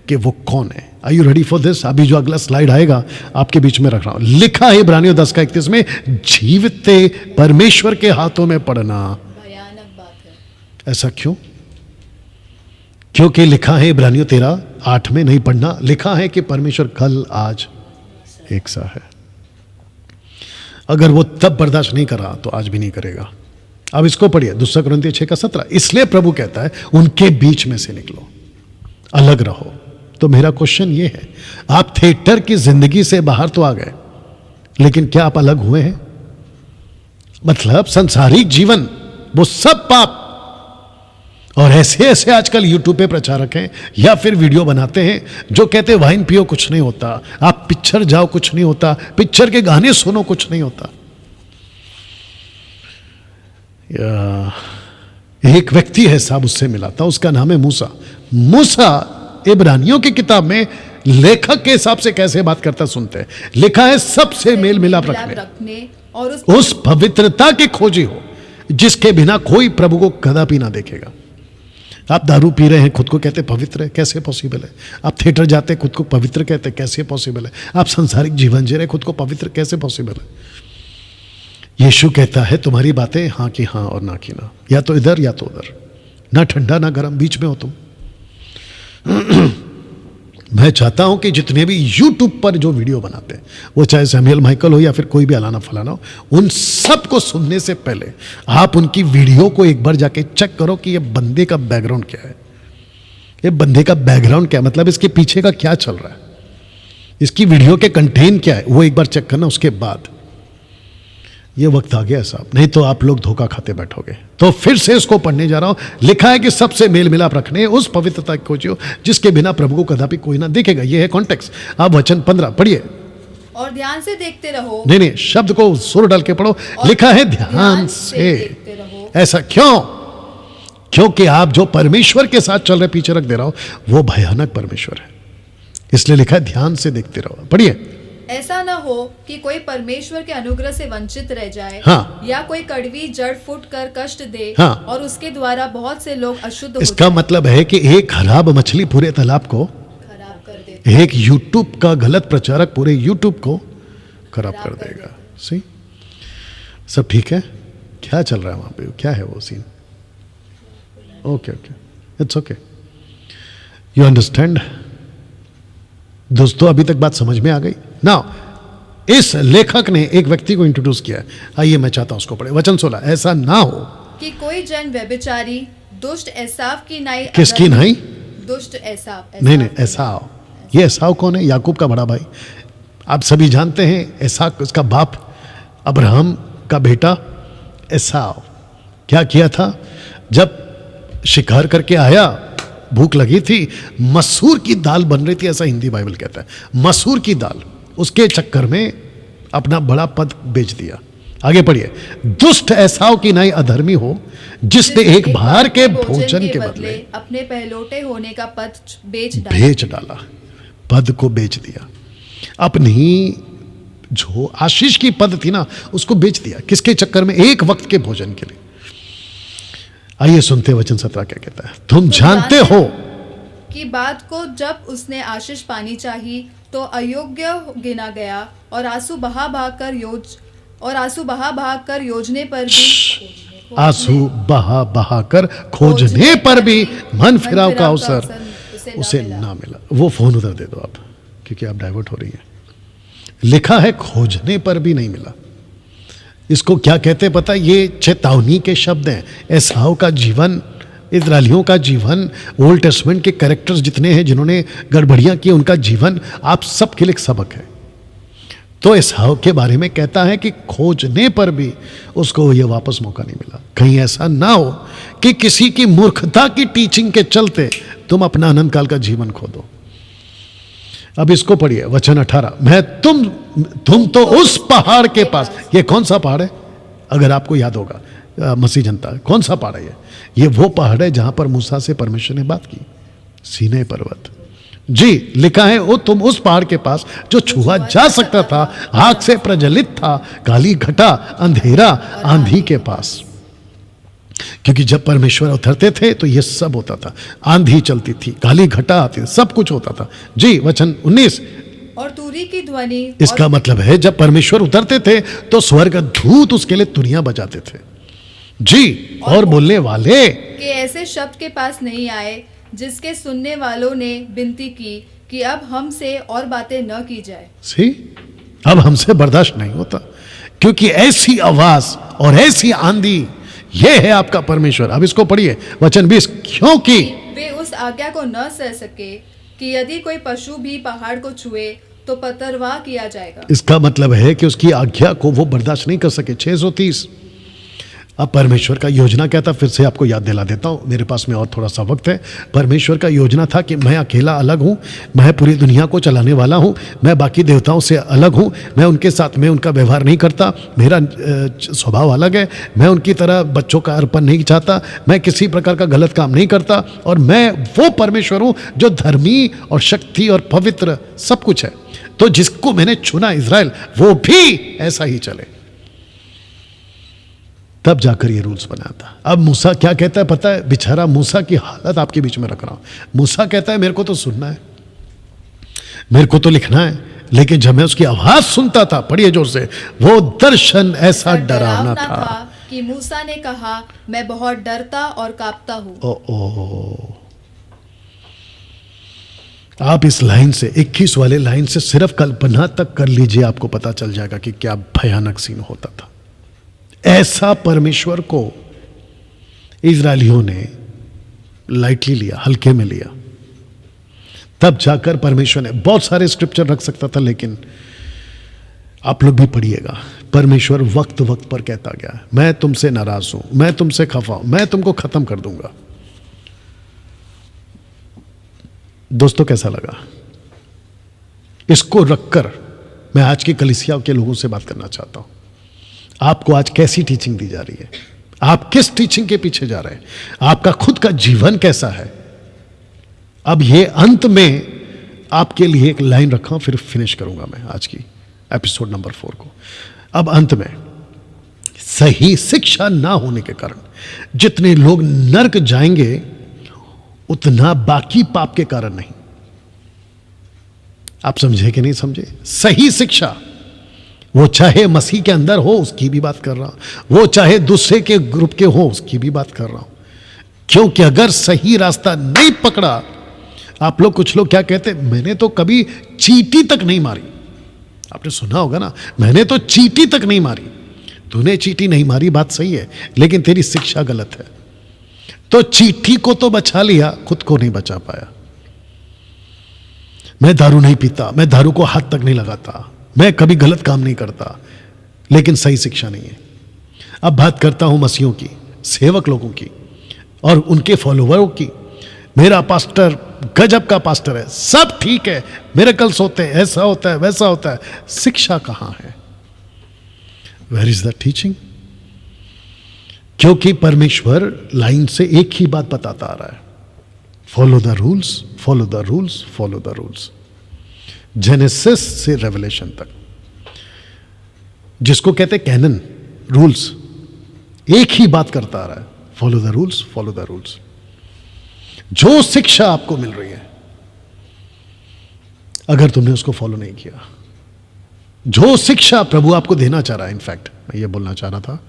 Speaker 1: कि वो कौन है। Are you ready for this? अभी जो अगला स्लाइड आएगा आपके बीच में रख रहा हूं। लिखा है इब्रानियों 10:31 में, जीवते परमेश्वर के हाथों में पड़ना।
Speaker 2: भयानक बात है।
Speaker 1: ऐसा क्यों? क्योंकि लिखा है इब्रानियों 13:8 में, नहीं पढ़ना, लिखा है कि परमेश्वर कल आज एक सा है। अगर वो तब बर्दाश्त नहीं कर रहा तो आज भी नहीं करेगा। अब इसको पढ़िए, 2 कुरिन्थियों 6:17। इसलिए प्रभु कहता है उनके बीच में से निकलो, अलग रहो। तो मेरा क्वेश्चन ये है, आप थिएटर की जिंदगी से बाहर तो आ गए, लेकिन क्या आप अलग हुए हैं? मतलब संसारिक जीवन वो सब पाप, और ऐसे ऐसे आजकल यूट्यूब पे प्रचारक हैं या फिर वीडियो बनाते हैं जो कहते हैं वाइन पियो कुछ नहीं होता, आप पिक्चर जाओ कुछ नहीं होता, पिक्चर के गाने सुनो कुछ नहीं होता। एक व्यक्ति है साहब, उससे मिला था, उसका नाम है मूसा। मूसा इब्रानियों की किताब में लेखक के हिसाब से कैसे बात करता सुनते हैं। लिखा है सबसे मेल मिलाप रखने
Speaker 2: और
Speaker 1: उस पवित्रता के खोजी हो जिसके बिना कोई प्रभु को कदापि ना देखेगा। आप दारू पी रहे हैं, खुद को कहते पवित्र है, कैसे पॉसिबल है? आप थिएटर जाते खुद को पवित्र कहते, कैसे पॉसिबल है? आप सांसारिक जीवन जी रहे, खुद को पवित्र कैसे पॉसिबल है? यीशु कहता है तुम्हारी बातें हाँ की हाँ और ना की ना, या तो इधर या तो उधर, ना ठंडा ना गर्म, बीच में हो तुम। मैं चाहता हूं कि जितने भी यूट्यूब पर जो वीडियो बनाते हैं, वो चाहे सैमुअल माइकल हो या फिर कोई भी अलाना फलाना हो, उन सब को सुनने से पहले आप उनकी वीडियो को एक बार जाके चेक करो कि ये बंदे का बैकग्राउंड क्या है। ये बंदे का बैकग्राउंड क्या है, मतलब इसके पीछे का क्या चल रहा है, इसकी वीडियो के कंटेंट क्या है, वो एक बार चेक करना। उसके बाद ये वक्त आ गया साहब, नहीं तो आप लोग धोखा खाते बैठोगे। तो फिर से इसको पढ़ने जा रहा हूं। लिखा है कि सबसे मेल मिलाप रखने उस पवित्रता की खोजियो जिसके बिना प्रभु को कदापि कोई ना देखेगा। ये है कॉन्टेक्स्ट। आप वचन 15 पढ़िए
Speaker 2: और ध्यान से देखते रहो।
Speaker 1: नहीं, शब्द को सुर डाल के पढ़ो। लिखा है ध्यान से
Speaker 2: देखते रहो।
Speaker 1: ऐसा क्यों? क्योंकि आप जो परमेश्वर के साथ चल रहे, पीछे रख दे रहा हो, वो भयानक परमेश्वर है। इसलिए लिखा है ध्यान से देखते रहो। पढ़िए।
Speaker 2: ऐसा ना हो कि कोई परमेश्वर के अनुग्रह से वंचित रह जाए,
Speaker 1: हाँ।
Speaker 2: या कोई कड़वी जड़ फूट कर कष्ट दे,
Speaker 1: हाँ।
Speaker 2: और उसके द्वारा बहुत से लोग अशुद्ध हो
Speaker 1: इसका
Speaker 2: जाएं।
Speaker 1: मतलब है कि एक खराब मछली पूरे तालाब को
Speaker 2: खराब कर देते।
Speaker 1: एक यूट्यूब का गलत प्रचारक पूरे यूट्यूब को खराब कर देगा। सी सब ठीक है? क्या चल रहा है वहां पे? क्या है वो scene? Okay, it's okay, you understand दोस्तों। अभी तक बात समझ में आ गई ना? इस लेखक ने एक व्यक्ति को इंट्रोड्यूस किया। आइए मैं चाहता हूं उसको पढ़े। वचन 16। ऐसा ना हो
Speaker 2: कि कोई जन व्यभिचारी दुष्ट एसाव की नाई।
Speaker 1: किसकी नाई?
Speaker 2: दुष्ट एसाव।
Speaker 1: नहीं, एसाव। ये एसाव कौन है? याकूब का बड़ा भाई। आप सभी जानते हैं एसाव, उसका बाप अब्राहम का बेटा एसाव क्या किया था? जब शिकार करके आया, भूख लगी थी, मसूर की दाल बन रही थी, ऐसा हिंदी बाइबल कहता है। मसूर की दाल, उसके चक्कर में अपना बड़ा पद बेच दिया। आगे पढ़िए। दुष्ट एसाव की नाई अधर्मी हो जिसने एक बार के भोजन के बदले
Speaker 2: अपने पहलोटे होने का पद बेच
Speaker 1: डाला। पद को बेच दिया। अपनी जो आशीष की पद थी ना, उसको बेच दिया। किसके चक्कर में? एक वक्त के भोजन के लिए। आइए सुनते वचन 17 क्या कहता है। तुम जानते हो
Speaker 2: कि बात को जब उसने आशीष पानी चाही तो अयोग्य गिना गया, और आंसू बहा बहा कर योजने पर भी
Speaker 1: आंसू बहा कर खोजने पर भी मन फिराव का अवसर उसे ना मिला। वो फोन उधर दे दो आप, क्योंकि आप डाइवर्ट हो रही हैं। लिखा है खोजने पर भी नहीं मिला। इसको क्या कहते हैं पता? ये चेतावनी के शब्द हैं। एसाव का जीवन, इस्राएलियों का जीवन, ओल्ड टेस्टमेंट के कैरेक्टर्स जितने हैं जिन्होंने गड़बड़ियां की, उनका जीवन आप सबके लिए सबक है। तो एसाव के बारे में कहता है कि खोजने पर भी उसको ये वापस मौका नहीं मिला। कहीं ऐसा ना हो कि किसी की मूर्खता की टीचिंग के चलते तुम अपना अनंत काल का जीवन खो दो। अब इसको पढ़िए वचन 18। मैं तुम तो उस पहाड़ के पास। ये कौन सा पहाड़ है? अगर आपको याद होगा मसीह जनता, कौन सा पहाड़ है ये? वो पहाड़ है जहां पर मूसा से परमेश्वर ने बात की, सीनै पर्वत। जी, लिखा है वो तुम उस पहाड़ के पास जो छुआ जा सकता था, आग से प्रज्वलित था, काली घटा, अंधेरा, आंधी के पास। क्योंकि जब परमेश्वर उतरते थे तो ये सब होता था, आंधी चलती थी, काली घटा आती थी, सब कुछ होता था। जी, वचन 19।
Speaker 2: और तुरी की ध्वनि,
Speaker 1: इसका मतलब है जब परमेश्वर उतरते थे तो स्वर्ग दूत उसके लिए तुरियां बजाते थे। जी, और बोलने वाले
Speaker 2: के ऐसे शब्द के पास नहीं आए जिसके सुनने वालों ने विनती की कि अब हमसे और बातें न की जाए।
Speaker 1: सी, अब हमसे बर्दाश्त नहीं होता, क्योंकि ऐसी आवाज और ऐसी आंधी, ये है आपका परमेश्वर। अब इसको पढ़िए, वचन 20। क्योंकि
Speaker 2: वे उस आज्ञा को न सह सके कि यदि कोई पशु भी पहाड़ को छुए तो पतरवाह किया जाएगा।
Speaker 1: इसका मतलब है कि उसकी आज्ञा को वो बर्दाश्त नहीं कर सके। 630। अब परमेश्वर का योजना क्या था, फिर से आपको याद दिला देता हूँ, मेरे पास में और थोड़ा सा वक्त है। परमेश्वर का योजना था कि मैं अकेला अलग हूँ, मैं पूरी दुनिया को चलाने वाला हूँ, मैं बाकी देवताओं से अलग हूँ, मैं उनके साथ में उनका व्यवहार नहीं करता, मेरा स्वभाव अलग है, मैं उनकी तरह बच्चों का अर्पण नहीं चाहता, मैं किसी प्रकार का गलत काम नहीं करता, और मैं वो परमेश्वर हूँ जो धर्मी और शक्ति और पवित्र सब कुछ है। तो जिसको मैंने चुना इज़राइल, वो भी ऐसा ही चले। तब जाकर ये रूल्स बनाया था। अब मूसा क्या कहता है पता है? बेचारा मूसा की हालत आपके बीच में रख रहा हूं। मूसा कहता है मेरे को तो सुनना है, मेरे को तो लिखना है, लेकिन जब मैं उसकी आवाज सुनता था, पढ़िए जोर से, वो दर्शन ऐसा डरावना था
Speaker 2: कि मूसा ने कहा मैं बहुत डरता और कांपता हूँ।
Speaker 1: ओ आप इस लाइन से, 21 वाले लाइन से सिर्फ कल्पना तक कर लीजिए, आपको पता चल जाएगा कि क्या भयानक सीन होता था। ऐसा परमेश्वर को इजरायलियों ने लाइटली लिया, हल्के में लिया। तब जाकर परमेश्वर ने, बहुत सारे स्क्रिप्चर रख सकता था, लेकिन आप लोग भी पढ़िएगा, परमेश्वर वक्त वक्त पर कहता गया, मैं तुमसे नाराज हूं, मैं तुमसे खफा हूं, मैं तुमको खत्म कर दूंगा। दोस्तों कैसा लगा? इसको रखकर मैं आज की कलीसिया के लोगों से बात करना चाहता हूं। आपको आज कैसी टीचिंग दी जा रही है? आप किस टीचिंग के पीछे जा रहे हैं? आपका खुद का जीवन कैसा है? अब ये अंत में आपके लिए एक लाइन रखा हूं, फिर फिनिश करूंगा मैं आज की एपिसोड नंबर 4 को। अब अंत में, सही शिक्षा ना होने के कारण जितने लोग नरक जाएंगे, उतना बाकी पाप के कारण नहीं। आप समझे कि नहीं समझे? सही शिक्षा, वो चाहे मसीह के अंदर हो, उसकी भी बात कर रहा हूं, वो चाहे दूसरे के ग्रुप के हो, उसकी भी बात कर रहा हूं। क्योंकि अगर सही रास्ता नहीं पकड़ा, आप लोग, कुछ लोग क्या कहते, मैंने तो कभी चींटी तक नहीं मारी। आपने सुना होगा ना, मैंने तो चींटी तक नहीं मारी। तूने चींटी नहीं मारी, बात सही है, लेकिन तेरी शिक्षा गलत है। तो चींटी को तो बचा लिया, खुद को नहीं बचा पाया। मैं दारू नहीं पीता, मैं दारू को हाथ तक नहीं लगाता, मैं कभी गलत काम नहीं करता, लेकिन सही शिक्षा नहीं है। अब बात करता हूं मसीहों की, सेवक लोगों की और उनके फॉलोवरों की। मेरा पास्टर गजब का पास्टर है, सब ठीक है, मिरेकल्स होते हैं, ऐसा होता है, वैसा होता है, शिक्षा कहां है? Where is the teaching? क्योंकि परमेश्वर लाइन से एक ही बात बताता आ रहा है, follow the rules, follow the rules, follow the rules. Genesis से रेवलेशन तक, जिसको कहते हैं कैनन, रूल्स, एक ही बात करता आ रहा है, follow the rules, follow the rules. जो शिक्षा आपको मिल रही है, अगर तुमने उसको फॉलो नहीं किया, जो शिक्षा प्रभु आपको देना चाह रहा है, इनफैक्ट मैं ये बोलना चाह रहा था,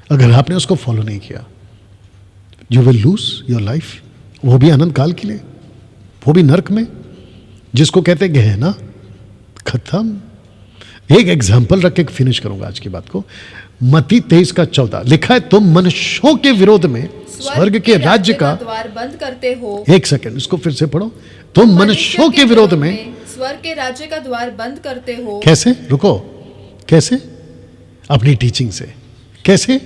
Speaker 1: अगर आपने उसको फॉलो नहीं किया, you will lose your life, वो भी अनंत काल के लिए, वो भी नरक में, जिसको कहते हैं ना, खत्म। एक एग्जाम्पल रख के फिनिश करूंगा आज की बात को। मत्ती 23:14 लिखा है, तुम मनुष्यों के विरोध में स्वर्ग के राज्य का
Speaker 2: द्वार बंद करते हो।
Speaker 1: एक सेकंड, इसको फिर से पढ़ो। तुम मनुष्यों के विरोध में
Speaker 2: स्वर्ग के राज्य का द्वार बंद करते हो।
Speaker 1: कैसे? रुको, कैसे? अपनी टीचिंग से। कैसे?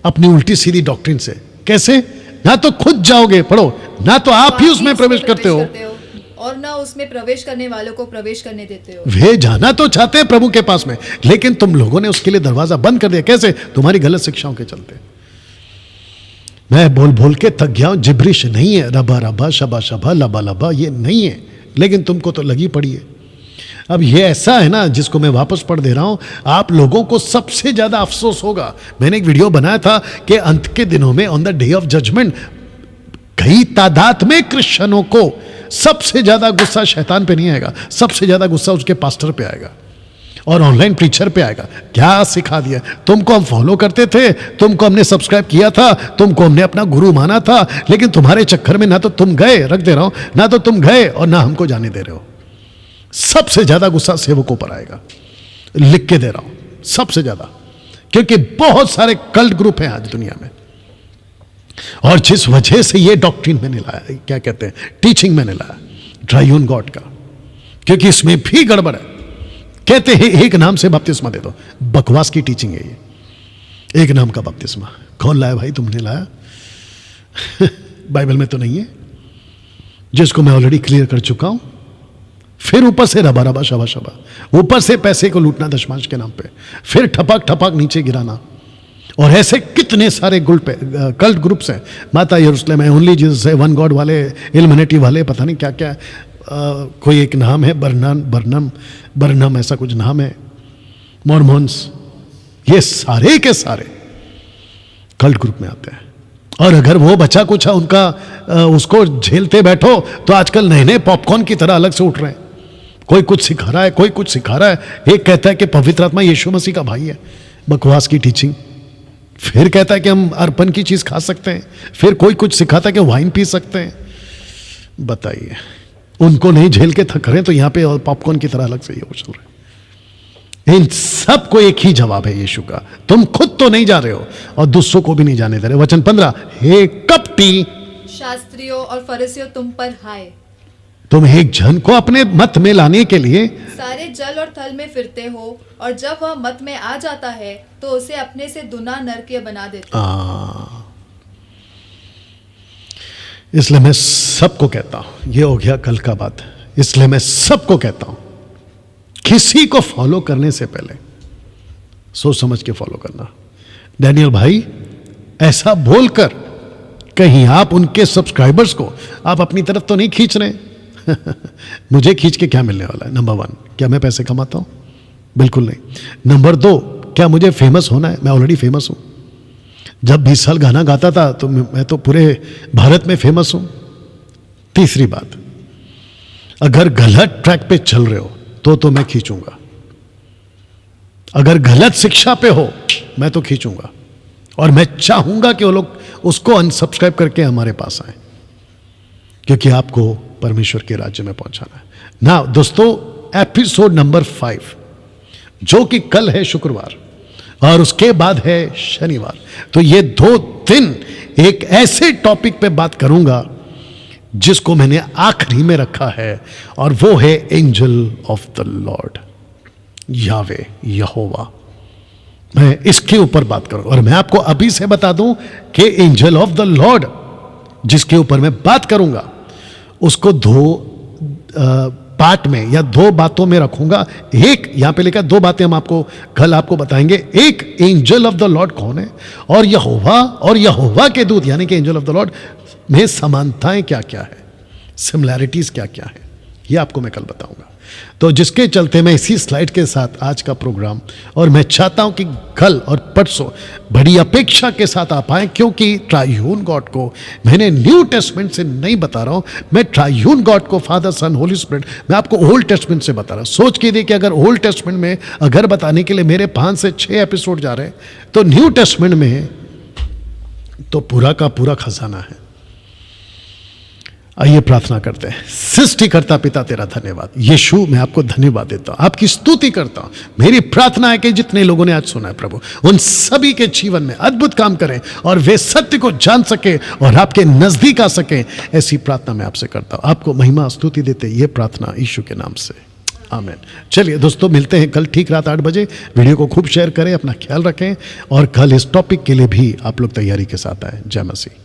Speaker 1: अपनी उल्टी सीधी डॉक्ट्रिन से। कैसे? ना तो खुद जाओगे, पढ़ो, ना तो आप ही उसमें प्रवेश करते हो
Speaker 2: और ना उसमें प्रवेश करने वालों को प्रवेश करने देते हो।
Speaker 1: वे जाना तो चाहते हैं प्रभु के पास में, लेकिन तुम लोगों ने उसके लिए दरवाजा बंद कर दिया। कैसे? तुम्हारी गलत शिक्षाओं के चलते। मैं बोल बोल के थक गया हूं, जिब्रिश नहीं है, रबा रबा, शबा शबा, लबा लबा, ये नहीं है। लेकिन तुमको तो लगी पड़ी है। अब ये ऐसा है ना, जिसको मैं वापस पढ़ दे रहा हूं, आप लोगों को सबसे ज्यादा अफसोस होगा। मैंने एक वीडियो बनाया था कि अंत के दिनों में, on the day of judgment, कई तादाद में क्रिश्चियनों को सबसे ज्यादा गुस्सा शैतान पे नहीं आएगा, सबसे ज्यादा गुस्सा उसके पास्टर पे आएगा और ऑनलाइन प्रीचर पे आएगा। क्या सिखा दिया? तुमको हम फॉलो करते थे, तुमको हमने सब्सक्राइब किया था, तुमको हमने अपना गुरु माना था, लेकिन तुम्हारे चक्कर में ना तो तुम गए, रख दे रहा हूं, ना तो तुम गए और ना हमको जाने दे रहे हो। सबसे ज्यादा गुस्सा सेवकों पर आएगा, लिख के दे रहा हूं, सबसे ज्यादा, क्योंकि बहुत सारे कल्ट ग्रुप हैं आज दुनिया में। और जिस वजह से ये डॉक्ट्रिन मैंने लाया, क्या कहते हैं, टीचिंग मैंने लाया ट्राइयून गॉड का, क्योंकि इसमें भी गड़बड़ है। कहते हैं एक नाम से बपतिस्मा दे दो, बकवास की टीचिंग है ये। एक नाम का बपतिस्मा कौन लाया भाई? तुमने लाया? बाइबल में तो नहीं है, जिसको मैं ऑलरेडी क्लियर कर चुका हूं। फिर ऊपर से रबा रबा शबा शबा, ऊपर से पैसे को लूटना दशमांश के नाम पे, फिर ठपक ठपक नीचे गिराना। और ऐसे कितने सारे कल्ट ग्रुप्स हैं। माता यरूशलेम है, ओनली जीसस है, वन गॉड वाले, इल्यूमिनेटी वाले, पता नहीं क्या क्या। कोई एक नाम है बर्नम ऐसा कुछ नाम है, मॉर्मोन्स, ये सारे के सारे कल्ट ग्रुप में आते हैं। और अगर वो बचा कुछ है उनका, उसको झेलते बैठो तो आजकल नए नए पॉपकॉर्न की तरह अलग से उठ रहे हैं। कोई कुछ सिखा रहा है, कोई कुछ सिखा रहा है। एक कहता है कि पवित्र आत्मा यीशु मसीह का भाई है, बकवास की टीचिंग। फिर कहता है कि हम अर्पण की चीज खा सकते हैं। फिर कोई कुछ सिखाता है कि वाइन पी सकते हैं। बताइए, उनको नहीं झेल के थक रहे तो यहां पे और पॉपकॉर्न की तरह अलग से ये उछल रहे। इन सबको एक ही जवाब है यीशु का, तुम खुद तो नहीं जा रहे हो और दूसरों को भी नहीं जाने दे रहे। वचन 15, हे कपटी
Speaker 2: शास्त्रियों और फरीसियों, तुम पर हाय,
Speaker 1: तुम एक जन को अपने मत में लाने के लिए
Speaker 2: सारे जल और थल में फिरते हो, और जब वह मत में आ जाता है तो उसे अपने से दुना नरकीय बना देते हो।
Speaker 1: इसलिए मैं सबको कहता हूं, ये हो गया कल का बात, इसलिए मैं सबको कहता हूं, किसी को फॉलो करने से पहले सोच समझ के फॉलो करना। डैनियल भाई ऐसा बोलकर कहीं आप उनके सब्सक्राइबर्स को आप अपनी तरफ तो नहीं खींच रहे। मुझे खींच के क्या मिलने वाला है? नंबर 1, क्या मैं पैसे कमाता हूं? बिल्कुल नहीं। नंबर 2, क्या मुझे फेमस होना है? मैं ऑलरेडी फेमस हूं। जब 20 साल गाना गाता था तो मैं तो पूरे भारत में फेमस हूं। तीसरी बात, अगर गलत ट्रैक पे चल रहे हो तो मैं खींचूंगा। अगर गलत शिक्षा पे हो मैं तो खींचूंगा, और मैं चाहूंगा कि वो लोग उसको अनसब्सक्राइब करके हमारे पास आए, क्योंकि आपको परमेश्वर के राज्य में पहुंचाना है ना। दोस्तों, एपिसोड नंबर 5 जो कि कल है शुक्रवार और उसके बाद है शनिवार, तो ये 2 दिन एक ऐसे टॉपिक पे बात करूंगा जिसको मैंने आखिरी में रखा है, और वो है एंजल ऑफ द लॉर्ड, यावे, यहोवा। मैं इसके ऊपर बात करूं, और मैं आपको अभी से बता दूं कि एंजल ऑफ द लॉर्ड जिसके ऊपर मैं बात करूंगा उसको 2 पार्ट में या 2 बातों में रखूंगा। एक यहां पे लिखा, 2 बातें हम आपको कल आपको बताएंगे। एक, एंजल ऑफ द लॉर्ड कौन है, और यहोवा के दूत यानी कि एंजल ऑफ द लॉर्ड में समानताएं क्या क्या है, सिमिलैरिटीज क्या क्या है, ये आपको मैं कल बताऊंगा। तो जिसके चलते मैं इसी स्लाइड के साथ आज का प्रोग्राम, और मैं चाहता हूं कि कल और परसों बड़ी अपेक्षा के साथ आप आए, क्योंकि ट्राइयून गॉड को मैंने न्यू टेस्टमेंट से नहीं बता रहा हूं, मैं ट्राइयून गॉड को फादर सन होली स्पिरिट मैं आपको ओल्ड टेस्टमेंट से बता रहा हूं। सोच के देखिए, अगर ओल्ड टेस्टमेंट में अगर बताने के लिए मेरे 5 से 6 एपिसोड जा रहे हैं, तो न्यू टेस्टमेंट में तो पूरा का पूरा खजाना है। आइए प्रार्थना करते हैं। सृष्टिकर्ता पिता, तेरा धन्यवाद। यीशु, मैं आपको धन्यवाद देता हूं, आपकी स्तुति करता हूं। मेरी प्रार्थना है कि जितने लोगों ने आज सुना है प्रभु, उन सभी के जीवन में अद्भुत काम करें और वे सत्य को जान सके और आपके नजदीक आ सके। ऐसी प्रार्थना मैं आपसे करता हूं। आपको महिमा स्तुति देते ये प्रार्थना यीशु के नाम से, आमीन। चलिए दोस्तों, मिलते हैं कल ठीक रात 8 बजे। वीडियो को खूब शेयर करें, अपना ख्याल रखें, और कल इस टॉपिक के लिए भी आप लोग तैयारी के साथ आए। जय मसीह।